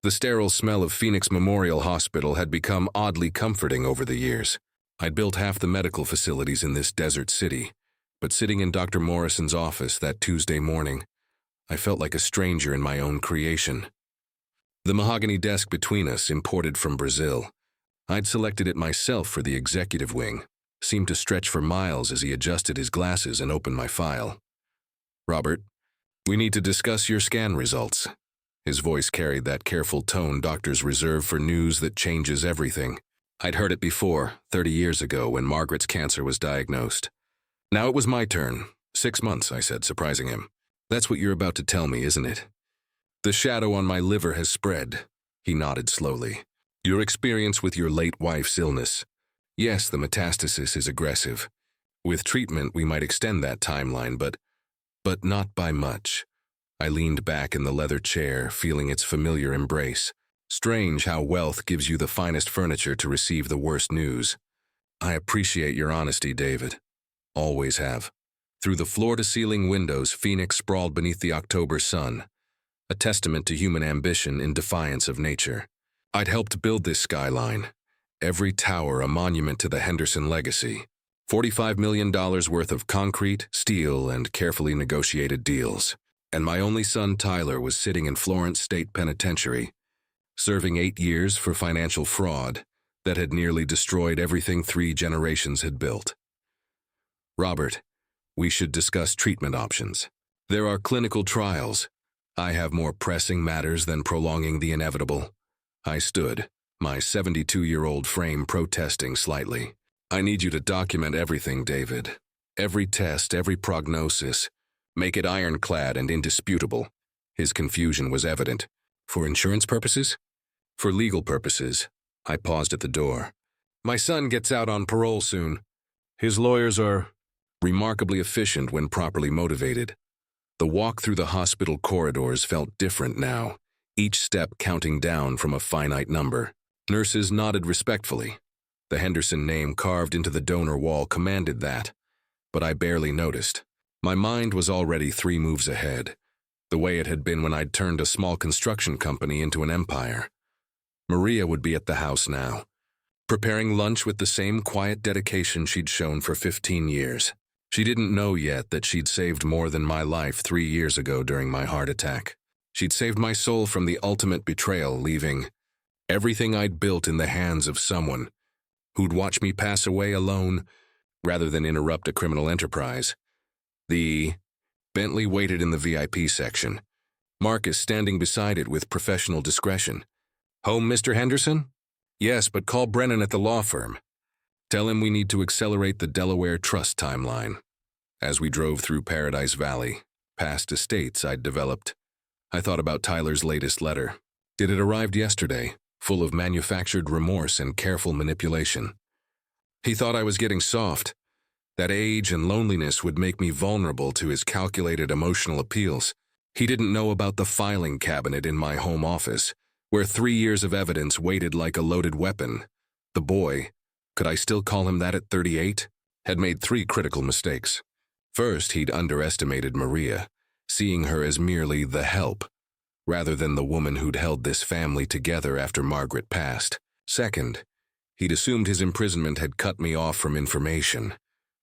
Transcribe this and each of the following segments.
The sterile smell of Phoenix Memorial Hospital had become oddly comforting over the years. I'd built half the medical facilities in this desert city, but sitting in Dr. Morrison's office that Tuesday morning, I felt like a stranger in my own creation. The mahogany desk between us, imported from Brazil. I'd selected it myself for the executive wing, seemed to stretch for miles as he adjusted his glasses and opened my file. "Robert, we need to discuss your scan results." His voice carried that careful tone doctors reserve for news that changes everything. I'd heard it before, 30 years ago, when Margaret's cancer was diagnosed. Now it was my turn. 6 months, I said, surprising him. "That's what you're about to tell me, isn't it?" "The shadow on my liver has spread." He nodded slowly. "Your experience with your late wife's illness. Yes, the metastasis is aggressive. With treatment, we might extend that timeline, but not by much." I leaned back in the leather chair, feeling its familiar embrace. Strange how wealth gives you the finest furniture to receive the worst news. "I appreciate your honesty, David. Always have." Through the floor-to-ceiling windows, Phoenix sprawled beneath the October sun, a testament to human ambition in defiance of nature. I'd helped build this skyline, every tower a monument to the Henderson legacy. $45 million worth of concrete, steel, and carefully negotiated deals. And my only son, Tyler, was sitting in Florence State Penitentiary, serving 8 years for financial fraud that had nearly destroyed everything 3 generations had built. "Robert, we should discuss treatment options. There are clinical trials. I have more pressing matters than prolonging the inevitable." I stood, my 72-year-old frame protesting slightly. "I need you to document everything, David. Every test, every prognosis. Make it ironclad and indisputable." His confusion was evident. "For insurance purposes?" "For legal purposes." I paused at the door. "My son gets out on parole soon. His lawyers are remarkably efficient when properly motivated." The walk through the hospital corridors felt different now, each step counting down from a finite number. Nurses nodded respectfully. The Henderson name carved into the donor wall commanded that, but I barely noticed. My mind was already 3 moves ahead, the way it had been when I'd turned a small construction company into an empire. Maria would be at the house now, preparing lunch with the same quiet dedication she'd shown for 15 years. She didn't know yet that she'd saved more than my life 3 years ago during my heart attack. She'd saved my soul from the ultimate betrayal, leaving everything I'd built in the hands of someone who'd watch me pass away alone rather than interrupt a criminal enterprise. The Bentley waited in the VIP section, Marcus standing beside it with professional discretion. "Home, Mr. Henderson?" "Yes, but call Brennan at the law firm. Tell him we need to accelerate the Delaware Trust timeline." As we drove through Paradise Valley, past estates I'd developed, I thought about Tyler's latest letter. It had arrived yesterday, full of manufactured remorse and careful manipulation. He thought I was getting soft, that age and loneliness would make me vulnerable to his calculated emotional appeals. He didn't know about the filing cabinet in my home office, where 3 years of evidence waited like a loaded weapon. The boy, could I still call him that at 38? Had made 3 critical mistakes. First, he'd underestimated Maria, seeing her as merely the help, rather than the woman who'd held this family together after Margaret passed. Second, he'd assumed his imprisonment had cut me off from information,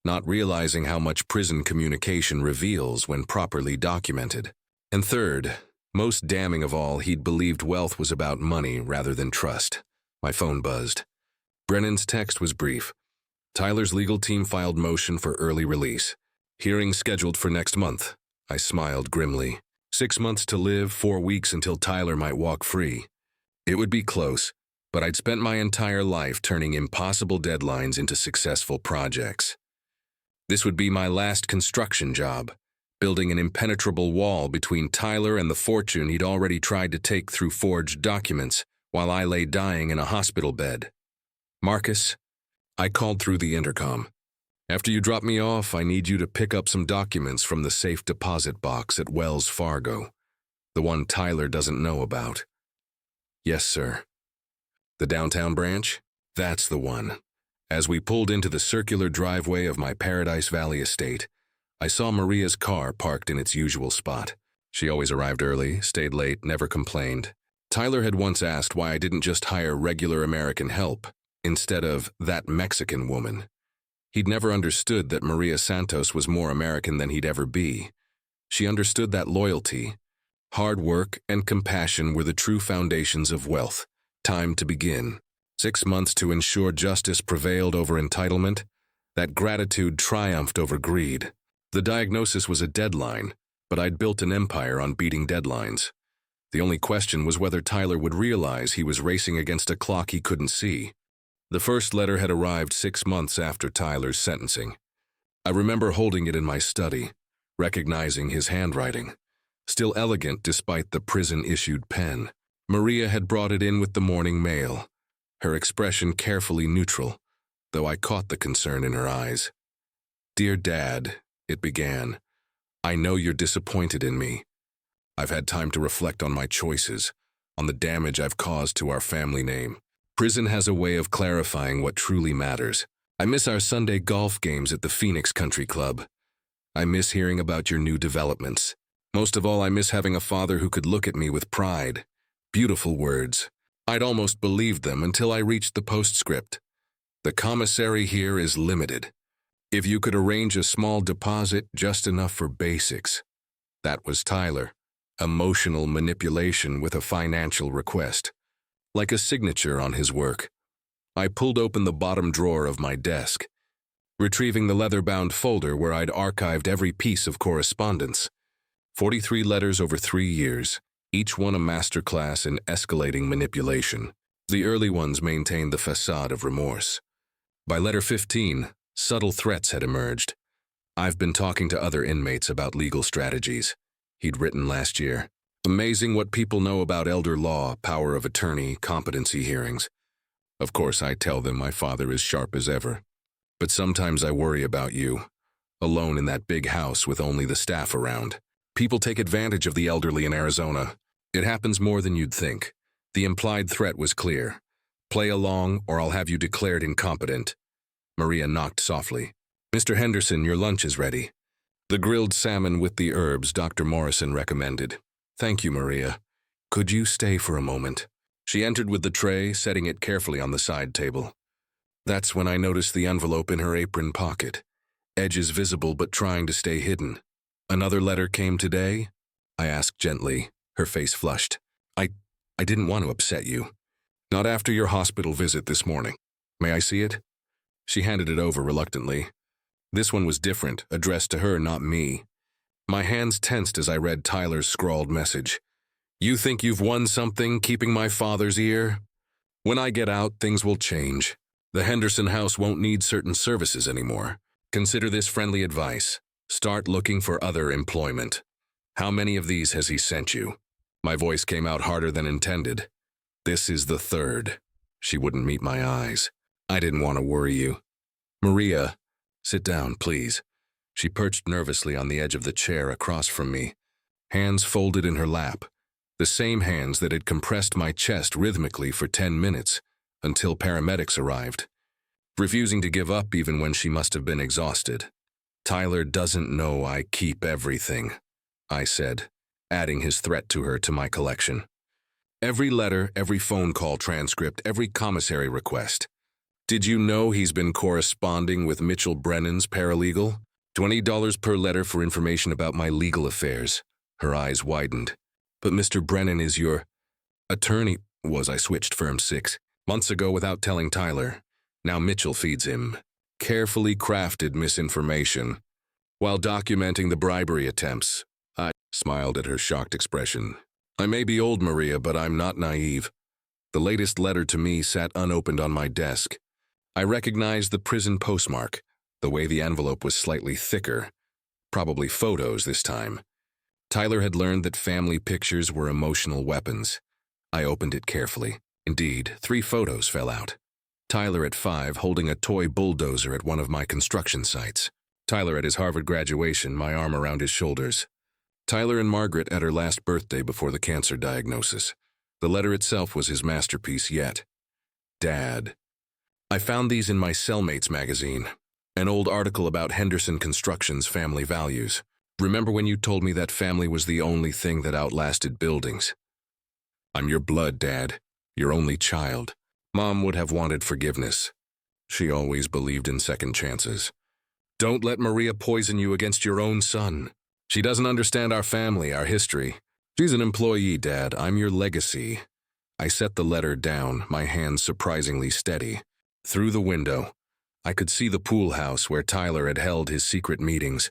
not realizing how much prison communication reveals when properly documented. And third, most damning of all, he'd believed wealth was about money rather than trust. My phone buzzed. Brennan's text was brief. Tyler's legal team filed motion for early release. Hearing scheduled for next month. I smiled grimly. 6 months to live, 4 weeks until Tyler might walk free. It would be close, but I'd spent my entire life turning impossible deadlines into successful projects. This would be my last construction job, building an impenetrable wall between Tyler and the fortune he'd already tried to take through forged documents while I lay dying in a hospital bed. "Marcus," I called through the intercom. "After you drop me off, I need you to pick up some documents from the safe deposit box at Wells Fargo, the one Tyler doesn't know about." "Yes, sir." "The downtown branch?" "That's the one." As we pulled into the circular driveway of my Paradise Valley estate, I saw Maria's car parked in its usual spot. She always arrived early, stayed late, never complained. Tyler had once asked why I didn't just hire regular American help instead of that Mexican woman. He'd never understood that Maria Santos was more American than he'd ever be. She understood that loyalty, hard work, and compassion were the true foundations of wealth. Time to begin. 6 months to ensure justice prevailed over entitlement, that gratitude triumphed over greed. The diagnosis was a deadline, but I'd built an empire on beating deadlines. The only question was whether Tyler would realize he was racing against a clock he couldn't see. The first letter had arrived 6 months after Tyler's sentencing. I remember holding it in my study, recognizing his handwriting, still elegant despite the prison-issued pen. Maria had brought it in with the morning mail, her expression carefully neutral, though I caught the concern in her eyes. "Dear Dad," it began, "I know you're disappointed in me. I've had time to reflect on my choices, on the damage I've caused to our family name. Prison has a way of clarifying what truly matters. I miss our Sunday golf games at the Phoenix Country Club. I miss hearing about your new developments. Most of all, I miss having a father who could look at me with pride." Beautiful words. I'd almost believed them until I reached the postscript. "The commissary here is limited. If you could arrange a small deposit, just enough for basics." That was Tyler. Emotional manipulation with a financial request. Like a signature on his work. I pulled open the bottom drawer of my desk, retrieving the leather-bound folder where I'd archived every piece of correspondence. 43 letters over 3 years, each one a masterclass in escalating manipulation. The early ones maintained the facade of remorse. By letter 15, subtle threats had emerged. "I've been talking to other inmates about legal strategies," he'd written last year. "Amazing what people know about elder law, power of attorney, competency hearings. Of course, I tell them my father is sharp as ever. But sometimes I worry about you, alone in that big house with only the staff around. People take advantage of the elderly in Arizona. It happens more than you'd think." The implied threat was clear. "Play along, or I'll have you declared incompetent." Maria knocked softly. "Mr. Henderson, your lunch is ready." "The grilled salmon with the herbs Dr. Morrison recommended." "Thank you, Maria. Could you stay for a moment?" She entered with the tray, setting it carefully on the side table. That's when I noticed the envelope in her apron pocket, edges visible but trying to stay hidden. "Another letter came today?" I asked gently, her face flushed. I didn't want to upset you. "Not after your hospital visit this morning. May I see it?" She handed it over reluctantly. This one was different, addressed to her, not me. My hands tensed as I read Tyler's scrawled message. "You think you've won something, keeping my father's ear? When I get out, things will change. The Henderson house won't need certain services anymore. Consider this friendly advice. Start looking for other employment. How many of these has he sent you?" My voice came out harder than intended. "This is the third." She wouldn't meet my eyes. "I didn't want to worry you." "Maria, sit down, please." She perched nervously on the edge of the chair across from me, hands folded in her lap, the same hands that had compressed my chest rhythmically for 10 minutes until paramedics arrived, refusing to give up even when she must have been exhausted. "Tyler doesn't know I keep everything," I said, adding his threat to her to my collection. "Every letter, every phone call transcript, every commissary request. Did you know he's been corresponding with Mitchell Brennan's paralegal? $20 per letter for information about my legal affairs." Her eyes widened. "But Mr. Brennan is your attorney." I switched firm 6 months ago without telling Tyler. Now Mitchell feeds him carefully crafted misinformation while documenting the bribery attempts. I smiled at her shocked expression. "I may be old, Maria, but I'm not naive." The latest letter to me sat unopened on my desk. I recognized the prison postmark, the way the envelope was slightly thicker, probably photos this time. Tyler had learned that family pictures were emotional weapons. I opened it carefully. Indeed, 3 photos fell out. Tyler at 5 holding a toy bulldozer at one of my construction sites. Tyler at his Harvard graduation, my arm around his shoulders. Tyler and Margaret at her last birthday before the cancer diagnosis. The letter itself was his masterpiece yet. Dad. I found these in my Cellmates magazine, an old article about Henderson Construction's family values. Remember when you told me that family was the only thing that outlasted buildings? I'm your blood, Dad. Your only child. Mom would have wanted forgiveness. She always believed in second chances. Don't let Maria poison you against your own son. She doesn't understand our family, our history. She's an employee, Dad. I'm your legacy. I set the letter down, my hands surprisingly steady. Through the window, I could see the pool house where Tyler had held his secret meetings,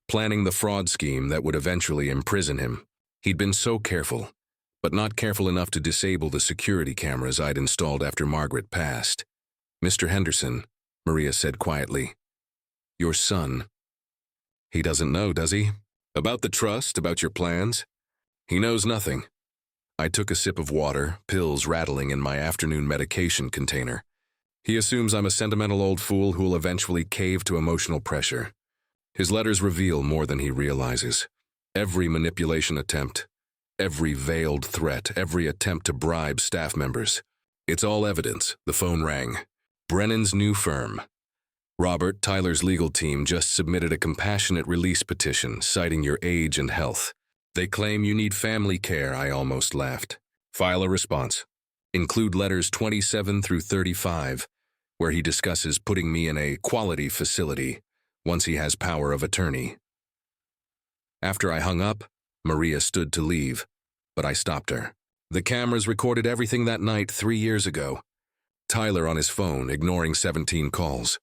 planning the fraud scheme that would eventually imprison him. He'd been so careful, but not careful enough to disable the security cameras I'd installed after Margaret passed. Mr. Henderson, Maria said quietly. Your son. He doesn't know, does he? About the trust, about your plans? He knows nothing. I took a sip of water, pills rattling in my afternoon medication container. He assumes I'm a sentimental old fool who'll eventually cave to emotional pressure. His letters reveal more than he realizes. Every manipulation attempt, every veiled threat, every attempt to bribe staff members. It's all evidence. The phone rang. Brennan's new firm. Robert, Tyler's legal team, just submitted a compassionate release petition citing your age and health. They claim you need family care, I almost laughed. File a response. Include letters 27 through 35, where he discusses putting me in a quality facility once he has power of attorney. After I hung up, Maria stood to leave, but I stopped her. The cameras recorded everything that night 3 years ago. Tyler on his phone, ignoring 17 calls.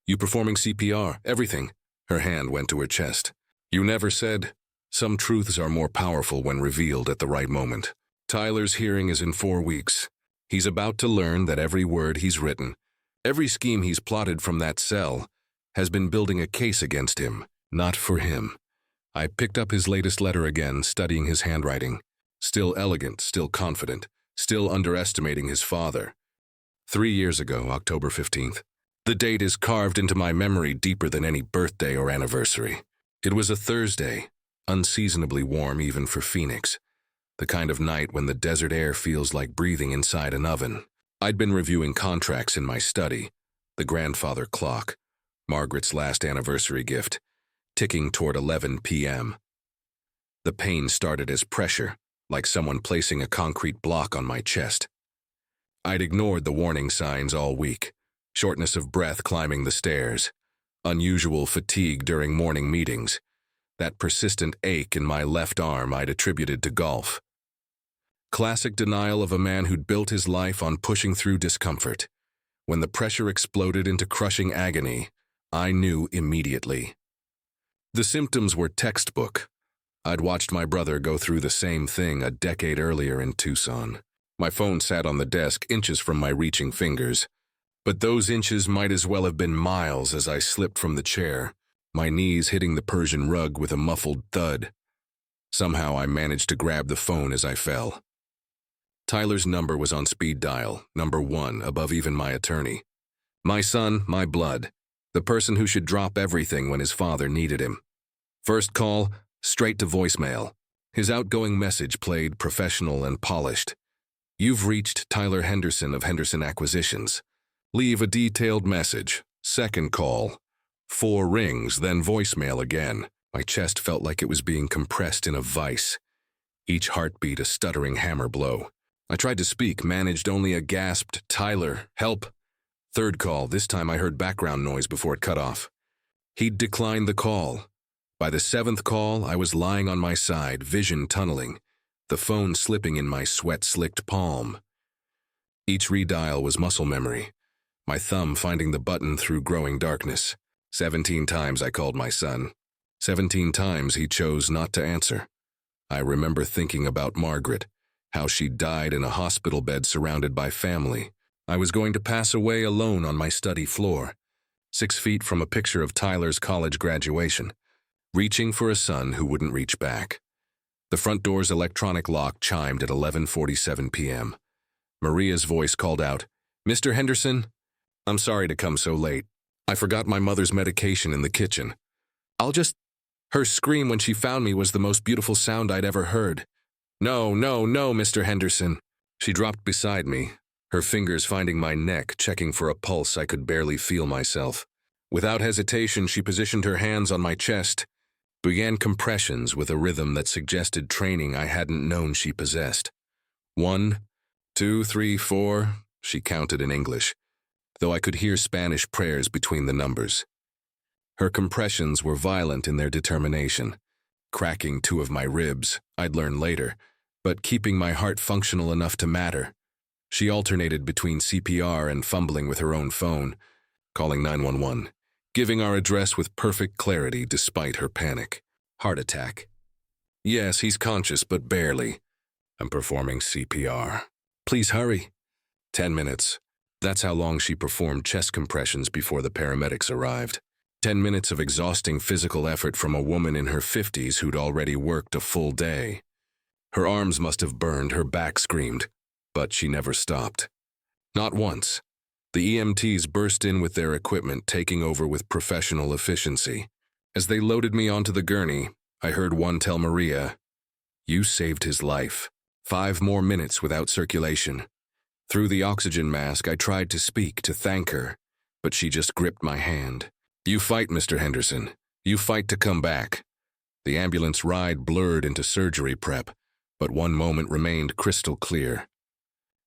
You performing CPR, everything. Her hand went to her chest. You never said. Some truths are more powerful when revealed at the right moment. Tyler's hearing is in 4 weeks. He's about to learn that every word he's written, every scheme he's plotted from that cell, has been building a case against him, not for him. I picked up his latest letter again, studying his handwriting. Still elegant, still confident, still underestimating his father. 3 years ago, October 15th. The date is carved into my memory deeper than any birthday or anniversary. It was a Thursday, unseasonably warm even for Phoenix. The kind of night when the desert air feels like breathing inside an oven. I'd been reviewing contracts in my study, the grandfather clock, Margaret's last anniversary gift, ticking toward 11 p.m. The pain started as pressure, like someone placing a concrete block on my chest. I'd ignored the warning signs all week. Shortness of breath climbing the stairs, unusual fatigue during morning meetings, that persistent ache in my left arm I'd attributed to golf. Classic denial of a man who'd built his life on pushing through discomfort. When the pressure exploded into crushing agony, I knew immediately. The symptoms were textbook. I'd watched my brother go through the same thing a decade earlier in Tucson. My phone sat on the desk inches from my reaching fingers. But those inches might as well have been miles as I slipped from the chair, my knees hitting the Persian rug with a muffled thud. Somehow I managed to grab the phone as I fell. Tyler's number was on speed dial, number 1, above even my attorney. My son, my blood, the person who should drop everything when his father needed him. First call, straight to voicemail. His outgoing message played professional and polished. You've reached Tyler Henderson of Henderson Acquisitions. Leave a detailed message. Second call. 4 rings, then voicemail again. My chest felt like it was being compressed in a vice. Each heartbeat a stuttering hammer blow. I tried to speak, managed only a gasped, Tyler, help. Third call, this time I heard background noise before it cut off. He'd declined the call. By the 7th call, I was lying on my side, vision tunneling, the phone slipping in my sweat-slicked palm. Each redial was muscle memory. My thumb finding the button through growing darkness. 17 times I called my son. 17 times he chose not to answer. I remember thinking about Margaret, how she died in a hospital bed surrounded by family. I was going to pass away alone on my study floor, 6 feet from a picture of Tyler's college graduation, reaching for a son who wouldn't reach back. The front door's electronic lock chimed at 11:47 p.m. Maria's voice called out, Mr. Henderson? I'm sorry to come so late. I forgot my mother's medication in the kitchen. Her scream when she found me was the most beautiful sound I'd ever heard. No, no, no, Mr. Henderson. She dropped beside me, her fingers finding my neck, checking for a pulse I could barely feel myself. Without hesitation, she positioned her hands on my chest, began compressions with a rhythm that suggested training I hadn't known she possessed. 1, 2, 3, 4, she counted in English, though I could hear Spanish prayers between the numbers. Her compressions were violent in their determination, cracking 2 of my ribs, I'd learn later, but keeping my heart functional enough to matter. She alternated between CPR and fumbling with her own phone, calling 911, giving our address with perfect clarity despite her panic. Heart attack. Yes, he's conscious, but barely. I'm performing CPR. Please hurry. 10 minutes. That's how long she performed chest compressions before the paramedics arrived. 10 minutes of exhausting physical effort from a woman in her 50s who'd already worked a full day. Her arms must have burned, her back screamed, but she never stopped. Not once. The EMTs burst in with their equipment, taking over with professional efficiency. As they loaded me onto the gurney, I heard one tell Maria, "You saved his life." 5 more minutes without circulation. Through the oxygen mask, I tried to speak, to thank her, but she just gripped my hand. "You fight, Mr. Henderson. You fight to come back." The ambulance ride blurred into surgery prep, but one moment remained crystal clear.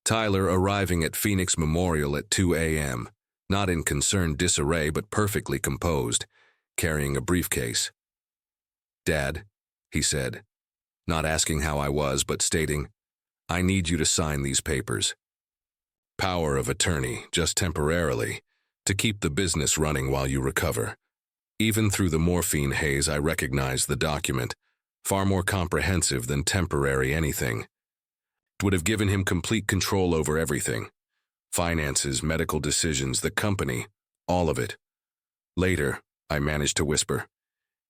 Tyler arriving at Phoenix Memorial at 2 a.m., not in concerned disarray but perfectly composed, carrying a briefcase. "Dad," he said, not asking how I was but stating, "I need you to sign these papers." Power of attorney, just temporarily, to keep the business running while you recover. Even through the morphine haze, I recognized the document, far more comprehensive than temporary anything. It would have given him complete control over everything. Finances, medical decisions, the company, all of it. Later, I managed to whisper.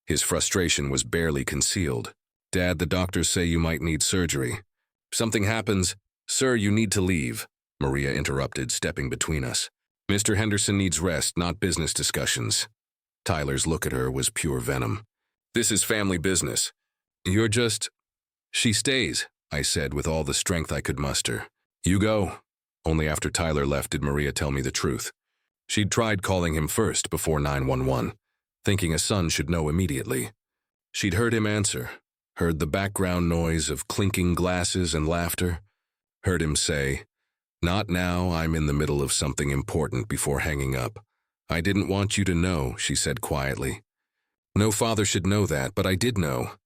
His frustration was barely concealed. "Dad, the doctors say you might need surgery." "Something happens." "Sir, you need to leave," Maria interrupted, stepping between us. "Mr. Henderson needs rest, not business discussions." Tyler's look at her was pure venom. "This is family business. You're just—" "She stays," I said with all the strength I could muster. "You go." Only after Tyler left did Maria tell me the truth. She'd tried calling him first before 911, thinking a son should know immediately. She'd heard him answer, heard the background noise of clinking glasses and laughter, heard him say, "Not now, I'm in the middle of something important," before hanging up. "I didn't want you to know," she said quietly. No father should know that, but I did know.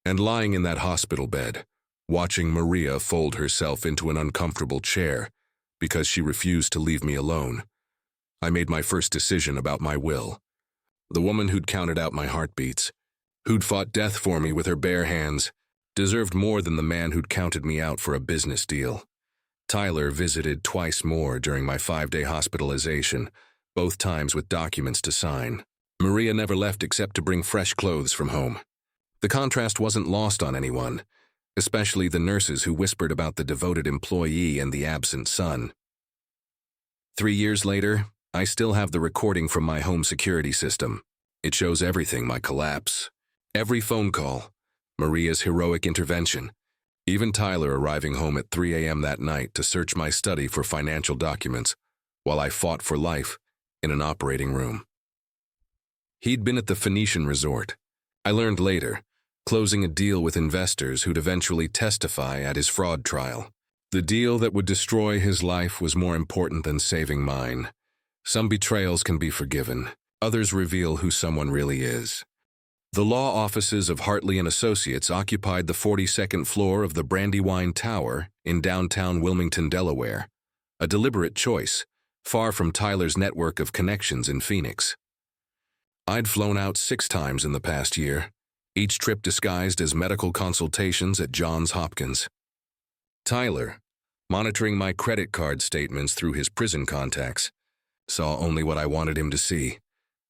And lying in that hospital bed, watching Maria fold herself into an uncomfortable chair because she refused to leave me alone, I made my first decision about my will. The woman who'd counted out my heartbeats, who'd fought death for me with her bare hands, deserved more than the man who'd counted me out for a business deal. Tyler visited twice more during my 5-day hospitalization, both times with documents to sign. Maria never left except to bring fresh clothes from home. The contrast wasn't lost on anyone, especially the nurses who whispered about the devoted employee and the absent son. 3 years later, I still have the recording from my home security system. It shows everything: my collapse, every phone call, Maria's heroic intervention, even Tyler arriving home at 3 a.m. that night to search my study for financial documents while I fought for life in an operating room. He'd been at the Phoenician resort, I learned later, closing a deal with investors who'd eventually testify at his fraud trial. The deal that would destroy his life was more important than saving mine. Some betrayals can be forgiven. Others reveal who someone really is. The law offices of Hartley & Associates occupied the 42nd floor of the Brandywine Tower in downtown Wilmington, Delaware, a deliberate choice, far from Tyler's network of connections in Phoenix. I'd flown out 6 times in the past year, each trip disguised as medical consultations at Johns Hopkins. Tyler, monitoring my credit card statements through his prison contacts, saw only what I wanted him to see.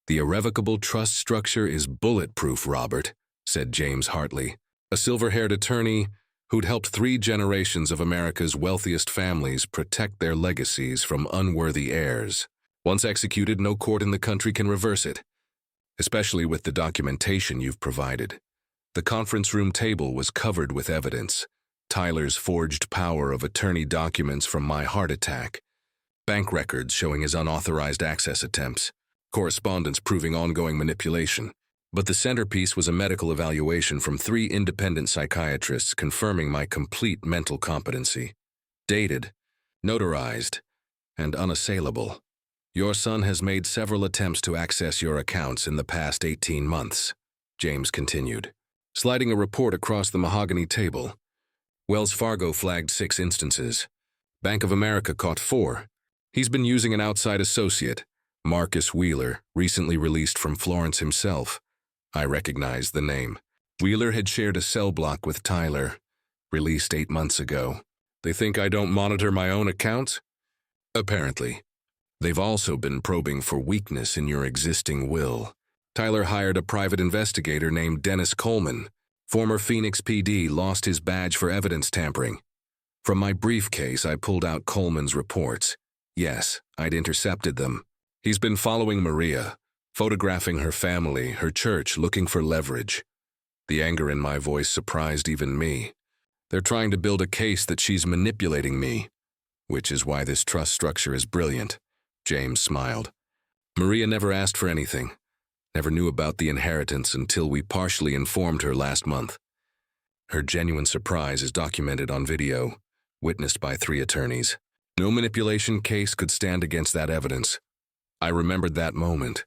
"The irrevocable trust structure is bulletproof, Robert," said James Hartley, a silver-haired attorney who'd helped 3 generations of America's wealthiest families protect their legacies from unworthy heirs. "Once executed, no court in the country can reverse it, especially with the documentation you've provided." The conference room table was covered with evidence: Tyler's forged power of attorney documents from my heart attack, bank records showing his unauthorized access attempts, correspondence proving ongoing manipulation. But the centerpiece was a medical evaluation from 3 independent psychiatrists confirming my complete mental competency. Dated, notarized, and unassailable. Your son has made several attempts to access your accounts in the past 18 months, James continued, sliding a report across the mahogany table. Wells Fargo flagged 6 instances. Bank of America caught 4. He's been using an outside associate, Marcus Wheeler, recently released from Florence himself. I recognized the name. Wheeler had shared a cell block with Tyler, released 8 months ago. They think I don't monitor my own accounts? Apparently. They've also been probing for weakness in your existing will. Tyler hired a private investigator named Dennis Coleman. Former Phoenix PD lost his badge for evidence tampering. From my briefcase, I pulled out Coleman's reports. Yes, I'd intercepted them. He's been following Maria, photographing her family, her church, looking for leverage. The anger in my voice surprised even me. They're trying to build a case that she's manipulating me, which is why this trust structure is brilliant. James smiled. Maria never asked for anything, never knew about the inheritance until we partially informed her last month. Her genuine surprise is documented on video, witnessed by 3 attorneys. No manipulation case could stand against that evidence. I remembered that moment,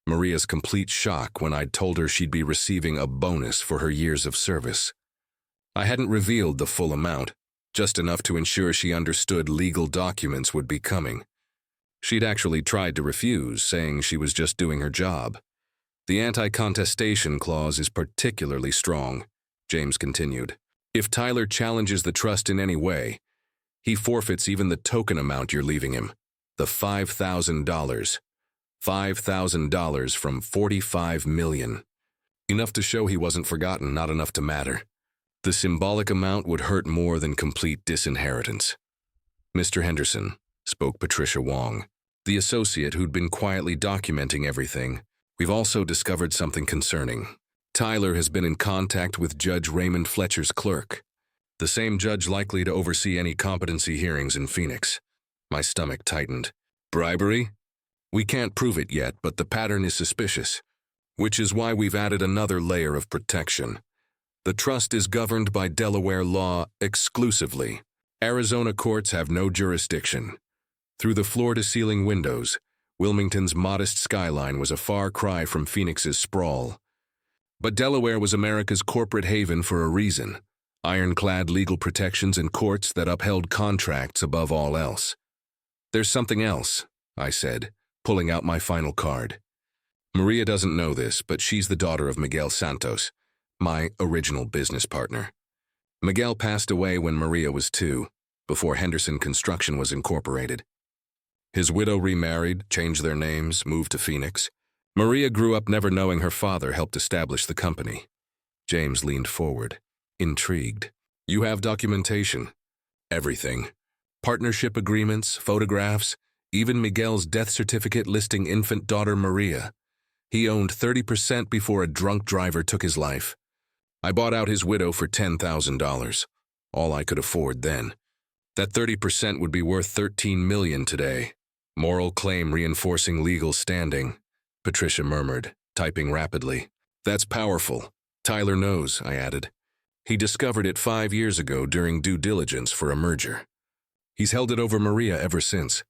Maria's complete shock when I'd told her she'd be receiving a bonus for her years of service. I hadn't revealed the full amount, just enough to ensure she understood legal documents would be coming. She'd actually tried to refuse, saying she was just doing her job. The anti-contestation clause is particularly strong, James continued. If Tyler challenges the trust in any way, he forfeits even the token amount you're leaving him, the $5,000. $5,000 from $45 million. Enough to show he wasn't forgotten, not enough to matter. The symbolic amount would hurt more than complete disinheritance. Mr. Henderson, spoke Patricia Wong, the associate who'd been quietly documenting everything. We've also discovered something concerning. Tyler has been in contact with Judge Raymond Fletcher's clerk, the same judge likely to oversee any competency hearings in Phoenix. My stomach tightened. Bribery? We can't prove it yet, but the pattern is suspicious, which is why we've added another layer of protection. The trust is governed by Delaware law exclusively. Arizona courts have no jurisdiction. Through the floor-to-ceiling windows, Wilmington's modest skyline was a far cry from Phoenix's sprawl. But Delaware was America's corporate haven for a reason. Ironclad legal protections and courts that upheld contracts above all else. There's something else, I said, pulling out my final card. Maria doesn't know this, but she's the daughter of Miguel Santos, my original business partner. Miguel passed away when Maria was 2, before Henderson Construction was incorporated. His widow remarried, changed their names, moved to Phoenix. Maria grew up never knowing her father helped establish the company. James leaned forward, intrigued. You have documentation. Everything. Partnership agreements, photographs, even Miguel's death certificate listing infant daughter Maria. He owned 30% before a drunk driver took his life. I bought out his widow for $10,000, all I could afford then. That 30% would be worth $13 million today. Moral claim reinforcing legal standing, Patricia murmured, typing rapidly. That's powerful. Tyler knows, I added. He discovered it 5 years ago during due diligence for a merger. He's held it over Maria ever since,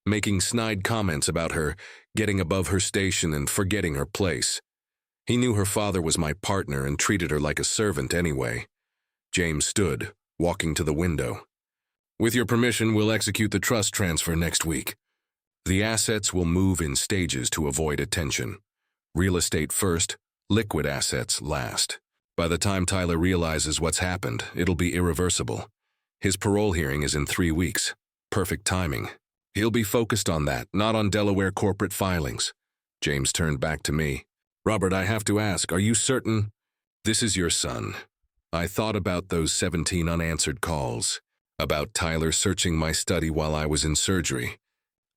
making snide comments about her, getting above her station and forgetting her place. He knew her father was my partner and treated her like a servant anyway. James stood, walking to the window. With your permission, we'll execute the trust transfer next week. The assets will move in stages to avoid attention. Real estate first, liquid assets last. By the time Tyler realizes what's happened, it'll be irreversible. His parole hearing is in 3 weeks. Perfect timing. He'll be focused on that, not on Delaware corporate filings. James turned back to me. Robert, I have to ask, are you certain? This is your son. I thought about those 17 unanswered calls, about Tyler searching my study while I was in surgery,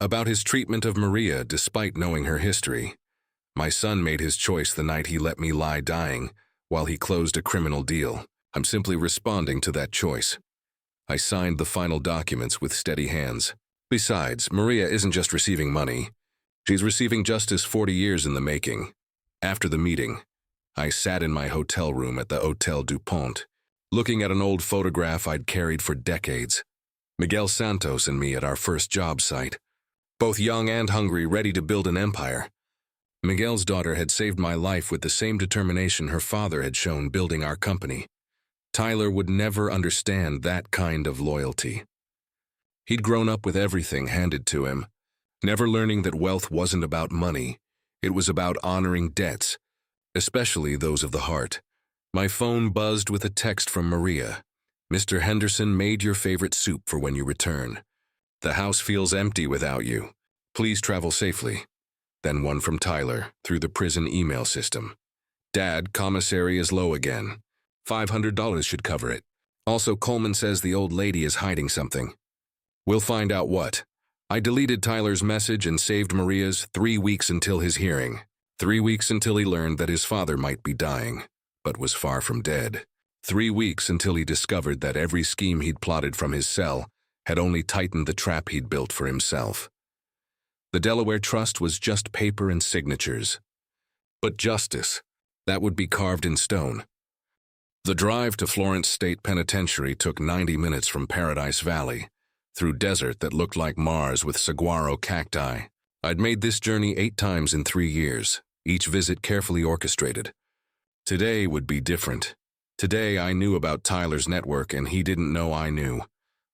about his treatment of Maria despite knowing her history. My son made his choice the night he let me lie dying while he closed a criminal deal. I'm simply responding to that choice. I signed the final documents with steady hands. Besides, Maria isn't just receiving money. She's receiving justice 40 years in the making. After the meeting, I sat in my hotel room at the Hotel DuPont, looking at an old photograph I'd carried for decades. Miguel Santos and me at our first job site. Both young and hungry, ready to build an empire. Miguel's daughter had saved my life with the same determination her father had shown building our company. Tyler would never understand that kind of loyalty. He'd grown up with everything handed to him, never learning that wealth wasn't about money. It was about honoring debts, especially those of the heart. My phone buzzed with a text from Maria. Mr. Henderson made your favorite soup for when you return. The house feels empty without you. Please travel safely. Then one from Tyler, through the prison email system. Dad, commissary is low again. $500 should cover it. Also, Coleman says the old lady is hiding something. We'll find out what. I deleted Tyler's message and saved Maria's 3 weeks until his hearing. 3 weeks until he learned that his father might be dying, but was far from dead. 3 weeks until he discovered that every scheme he'd plotted from his cell had only tightened the trap he'd built for himself. The Delaware Trust was just paper and signatures. But justice, that would be carved in stone. The drive to Florence State Penitentiary took 90 minutes from Paradise Valley, through desert that looked like Mars with saguaro cacti. I'd made this journey 8 times in 3 years, each visit carefully orchestrated. Today would be different. Today I knew about Tyler's network and he didn't know I knew.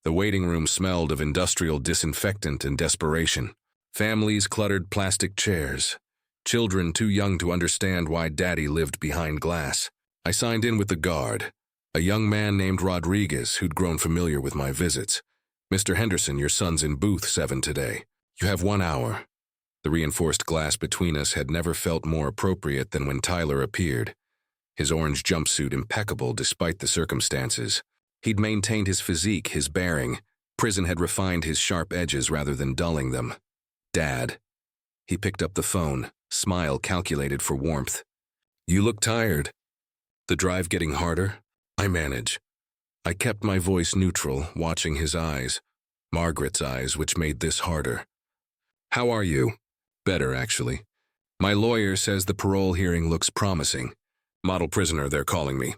The waiting room smelled of industrial disinfectant and desperation. Families cluttered plastic chairs. Children too young to understand why Daddy lived behind glass. I signed in with the guard, a young man named Rodriguez who'd grown familiar with my visits. Mr. Henderson, your son's in booth 7 today. You have 1 hour. The reinforced glass between us had never felt more appropriate than when Tyler appeared. His orange jumpsuit impeccable despite the circumstances. He'd maintained his physique, his bearing. Prison had refined his sharp edges rather than dulling them. Dad. He picked up the phone, smile calculated for warmth. You look tired. The drive getting harder? I manage. I kept my voice neutral, watching his eyes. Margaret's eyes, which made this harder. How are you? Better, actually. My lawyer says the parole hearing looks promising. Model prisoner, they're calling me.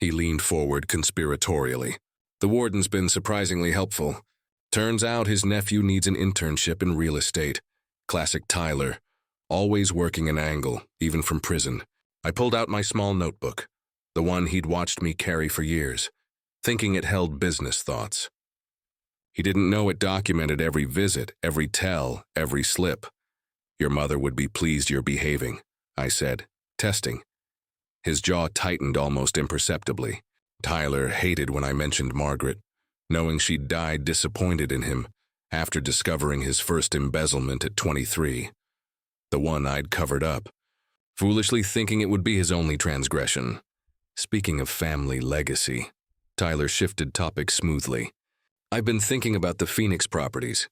He leaned forward conspiratorially. The warden's been surprisingly helpful. Turns out his nephew needs an internship in real estate. Classic Tyler. Always working an angle, even from prison. I pulled out my small notebook, the one he'd watched me carry for years, thinking it held business thoughts. He didn't know it documented every visit, every tell, every slip. Your mother would be pleased you're behaving, I said, testing. His jaw tightened almost imperceptibly. Tyler hated when I mentioned Margaret, knowing she'd died disappointed in him after discovering his first embezzlement at 23. The one I'd covered up, foolishly thinking it would be his only transgression. Speaking of family legacy, Tyler shifted topics smoothly. I've been thinking about the Phoenix properties,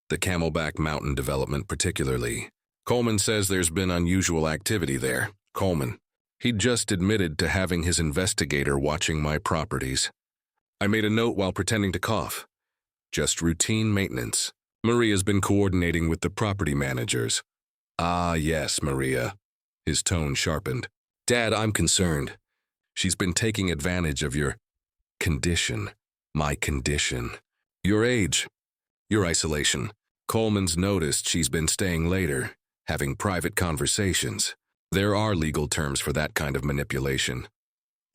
the Camelback Mountain development particularly. Coleman says there's been unusual activity there. Coleman. He'd just admitted to having his investigator watching my properties. I made a note while pretending to cough. Just routine maintenance. Maria's been coordinating with the property managers. Ah, yes, Maria. His tone sharpened. Dad, I'm concerned. She's been taking advantage of your condition. My condition. Your age. Your isolation. Coleman's noticed she's been staying later, having private conversations. There are legal terms for that kind of manipulation.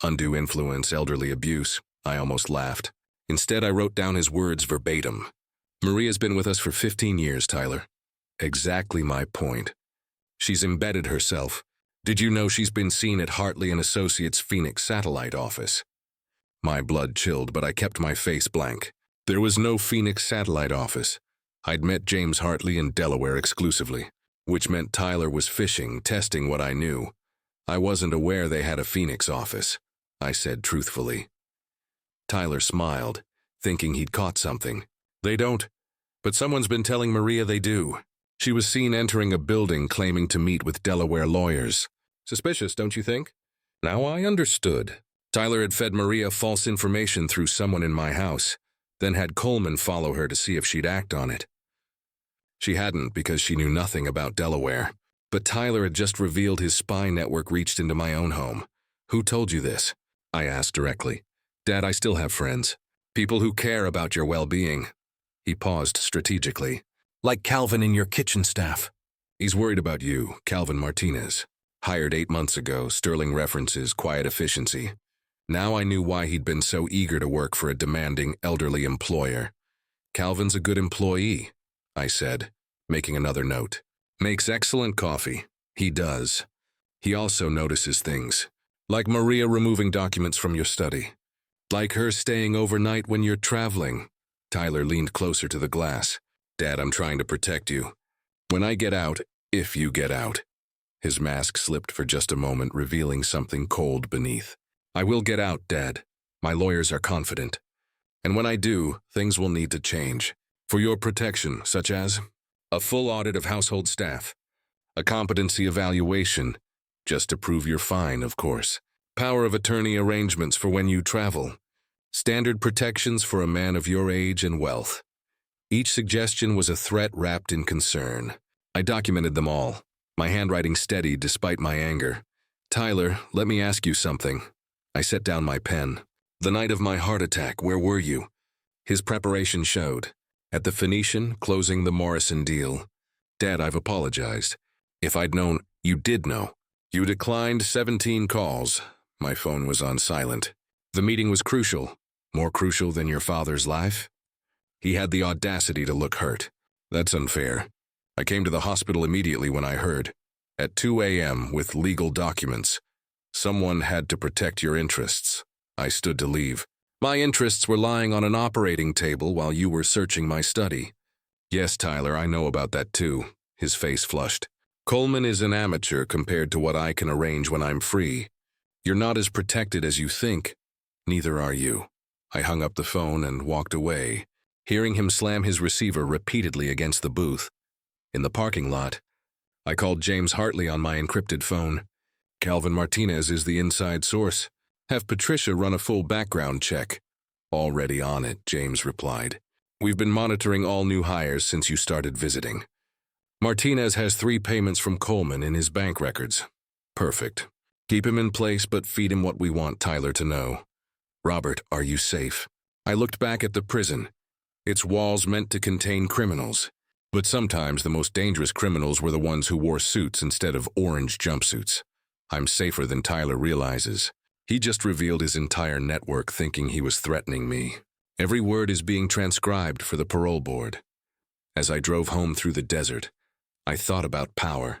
Undue influence, elderly abuse. I almost laughed. Instead, I wrote down his words verbatim. Maria's been with us for 15 years, Tyler. Exactly my point. She's embedded herself. Did you know she's been seen at Hartley & Associates' Phoenix satellite office? My blood chilled, but I kept my face blank. There was no Phoenix satellite office. I'd met James Hartley in Delaware exclusively, which meant Tyler was fishing, testing what I knew. I wasn't aware they had a Phoenix office, I said truthfully. Tyler smiled, thinking he'd caught something. They don't, but someone's been telling Maria they do. She was seen entering a building claiming to meet with Delaware lawyers. Suspicious, don't you think? Now I understood. Tyler had fed Maria false information through someone in my house, then had Coleman follow her to see if she'd act on it. She hadn't because she knew nothing about Delaware. But Tyler had just revealed his spy network reached into my own home. Who told you this? I asked directly. Dad, I still have friends. People who care about your well-being. He paused strategically. Like Calvin in your kitchen staff. He's worried about you, Calvin Martinez. Hired 8 months ago, sterling references, quiet efficiency. Now I knew why he'd been so eager to work for a demanding, elderly employer. Calvin's a good employee, I said, making another note. Makes excellent coffee. He does. He also notices things. Like Maria removing documents from your study. Like her staying overnight when you're traveling. Tyler leaned closer to the glass. Dad, I'm trying to protect you. When I get out, if you get out. His mask slipped for just a moment, revealing something cold beneath. I will get out, Dad. My lawyers are confident. And when I do, things will need to change. For your protection, such as a full audit of household staff, a competency evaluation, just to prove you're fine, of course. Power of attorney arrangements for when you travel. Standard protections for a man of your age and wealth. Each suggestion was a threat wrapped in concern. I documented them all, my handwriting steady despite my anger. Tyler, let me ask you something. I set down my pen. The night of my heart attack, where were you? His preparation showed. At the Phoenician, closing the Morrison deal. Dad, I've apologized. If I'd known, you did know. You declined 17 calls. My phone was on silent. The meeting was crucial. More crucial than your father's life? He had the audacity to look hurt. That's unfair. I came to the hospital immediately when I heard. At 2 a.m. with legal documents. Someone had to protect your interests. I stood to leave. My interests were lying on an operating table while you were searching my study. Yes, Tyler, I know about that too. His face flushed. Coleman is an amateur compared to what I can arrange when I'm free. You're not as protected as you think. Neither are you. I hung up the phone and walked away, hearing him slam his receiver repeatedly against the booth. In the parking lot, I called James Hartley on my encrypted phone. Calvin Martinez is the inside source. Have Patricia run a full background check. Already on it, James replied. We've been monitoring all new hires since you started visiting. Martinez has 3 payments from Coleman in his bank records. Perfect. Keep him in place, but feed him what we want Tyler to know. Robert, are you safe? I looked back at the prison. Its walls meant to contain criminals. But sometimes the most dangerous criminals were the ones who wore suits instead of orange jumpsuits. I'm safer than Tyler realizes. He just revealed his entire network thinking he was threatening me. Every word is being transcribed for the parole board. As I drove home through the desert, I thought about power,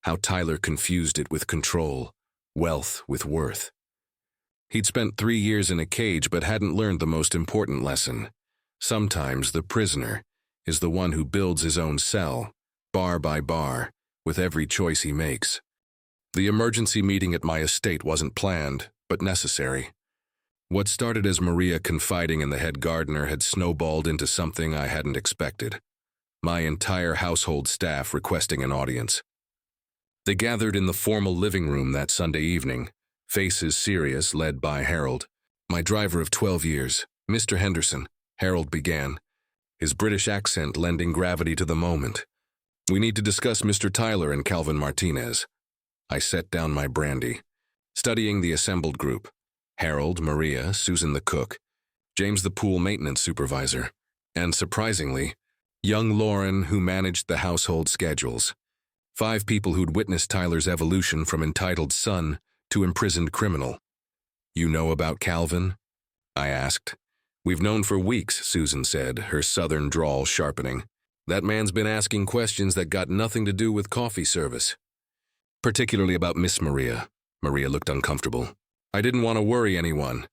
how Tyler confused it with control, wealth with worth. He'd spent 3 years in a cage but hadn't learned the most important lesson. Sometimes the prisoner is the one who builds his own cell, bar by bar, with every choice he makes. The emergency meeting at my estate wasn't planned, but necessary. What started as Maria confiding in the head gardener had snowballed into something I hadn't expected. My entire household staff requesting an audience. They gathered in the formal living room that Sunday evening, faces serious, led by Harold. My driver of 12 years, Mr. Henderson, Harold began, his British accent lending gravity to the moment. We need to discuss Mr. Tyler and Calvin Martinez. I set down my brandy, studying the assembled group. Harold, Maria, Susan the cook, James the pool maintenance supervisor, and surprisingly, young Lauren who managed the household schedules. 5 people who'd witnessed Tyler's evolution from entitled son to imprisoned criminal. You know about Calvin? I asked. We've known for weeks, Susan said, her southern drawl sharpening. That man's been asking questions that got nothing to do with coffee service. Particularly about Miss Maria. Maria looked uncomfortable. I didn't want to worry anyone,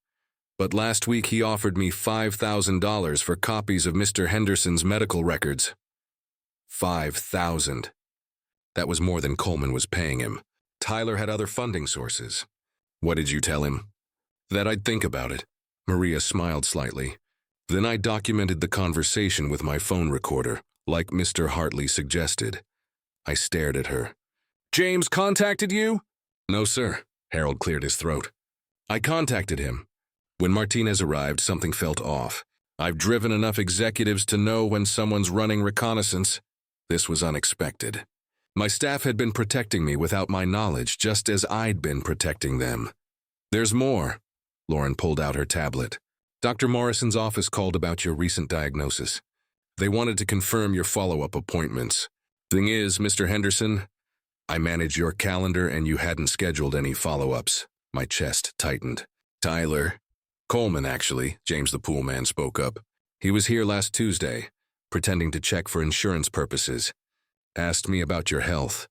but last week he offered me $5,000 for copies of Mr. Henderson's medical records. $5,000. That was more than Coleman was paying him. Tyler had other funding sources. What did you tell him? That I'd think about it. Maria smiled slightly. Then I documented the conversation with my phone recorder, like Mr. Hartley suggested. I stared at her. James contacted you? No, sir. Harold cleared his throat. I contacted him. When Martinez arrived, something felt off. I've driven enough executives to know when someone's running reconnaissance. This was unexpected. My staff had been protecting me without my knowledge, just as I'd been protecting them. There's more. Lauren pulled out her tablet. Dr. Morrison's office called about your recent diagnosis. They wanted to confirm your follow-up appointments. Thing is, Mr. Henderson, I manage your calendar and you hadn't scheduled any follow-ups. My chest tightened. Tyler. Coleman, actually, James the pool man spoke up. He was here last Tuesday, pretending to check for insurance purposes. Asked me about your health,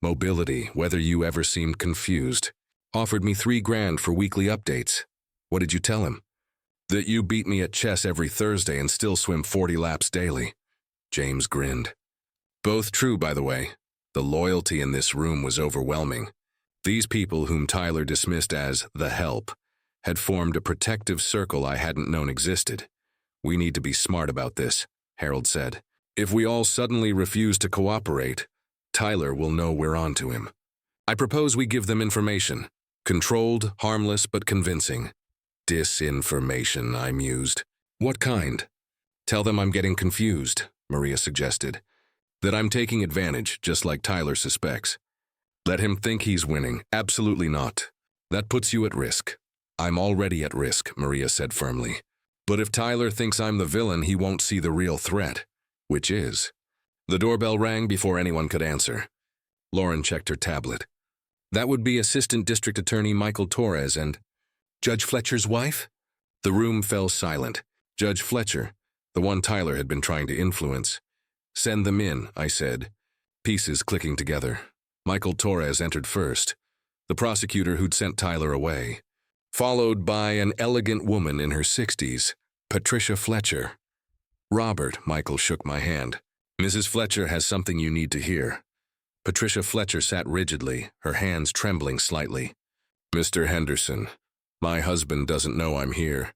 mobility, whether you ever seemed confused. Offered me $3,000 for weekly updates. What did you tell him? That you beat me at chess every Thursday and still swim 40 laps daily. James grinned. Both true, by the way. The loyalty in this room was overwhelming. These people, whom Tyler dismissed as the help, had formed a protective circle I hadn't known existed. We need to be smart about this, Harold said. If we all suddenly refuse to cooperate, Tyler will know we're on to him. I propose we give them information. Controlled, harmless, but convincing. Disinformation, I mused. What kind? Tell them I'm getting confused, Maria suggested. That I'm taking advantage, just like Tyler suspects. Let him think he's winning. Absolutely not. That puts you at risk. I'm already at risk, Maria said firmly. But if Tyler thinks I'm the villain, he won't see the real threat. Which is? The doorbell rang before anyone could answer. Lauren checked her tablet. That would be Assistant District Attorney Michael Torres and Judge Fletcher's wife? The room fell silent. Judge Fletcher, the one Tyler had been trying to influence. Send them in, I said, pieces clicking together. Michael Torres entered first, the prosecutor who'd sent Tyler away, followed by an elegant woman in her 60s, Patricia Fletcher. Robert, Michael shook my hand. Mrs. Fletcher has something you need to hear. Patricia Fletcher sat rigidly, her hands trembling slightly. Mr. Henderson, my husband doesn't know I'm here,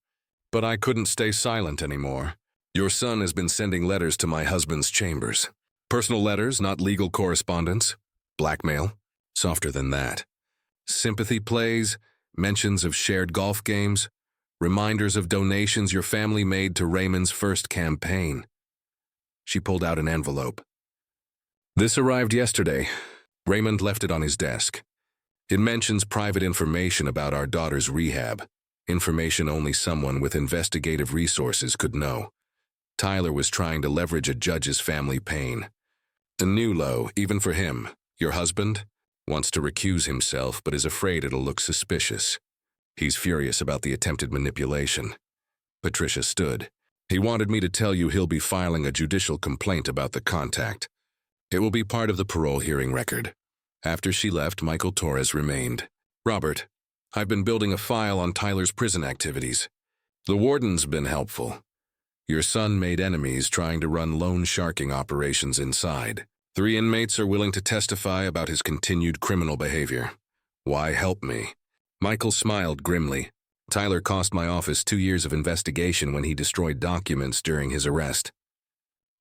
but I couldn't stay silent anymore. Your son has been sending letters to my husband's chambers. Personal letters, not legal correspondence. Blackmail. Softer than that. Sympathy plays, mentions of shared golf games, reminders of donations your family made to Raymond's first campaign. She pulled out an envelope. This arrived yesterday. Raymond left it on his desk. It mentions private information about our daughter's rehab, information only someone with investigative resources could know. Tyler was trying to leverage a judge's family pain. A new low, even for him. Your husband wants to recuse himself but is afraid it'll look suspicious. He's furious about the attempted manipulation. Patricia stood. He wanted me to tell you he'll be filing a judicial complaint about the contact. It will be part of the parole hearing record. After she left, Michael Torres remained. Robert, I've been building a file on Tyler's prison activities. The warden's been helpful. Your son made enemies trying to run loan sharking operations inside. 3 inmates are willing to testify about his continued criminal behavior. Why help me? Michael smiled grimly. Tyler cost my office 2 years of investigation when he destroyed documents during his arrest.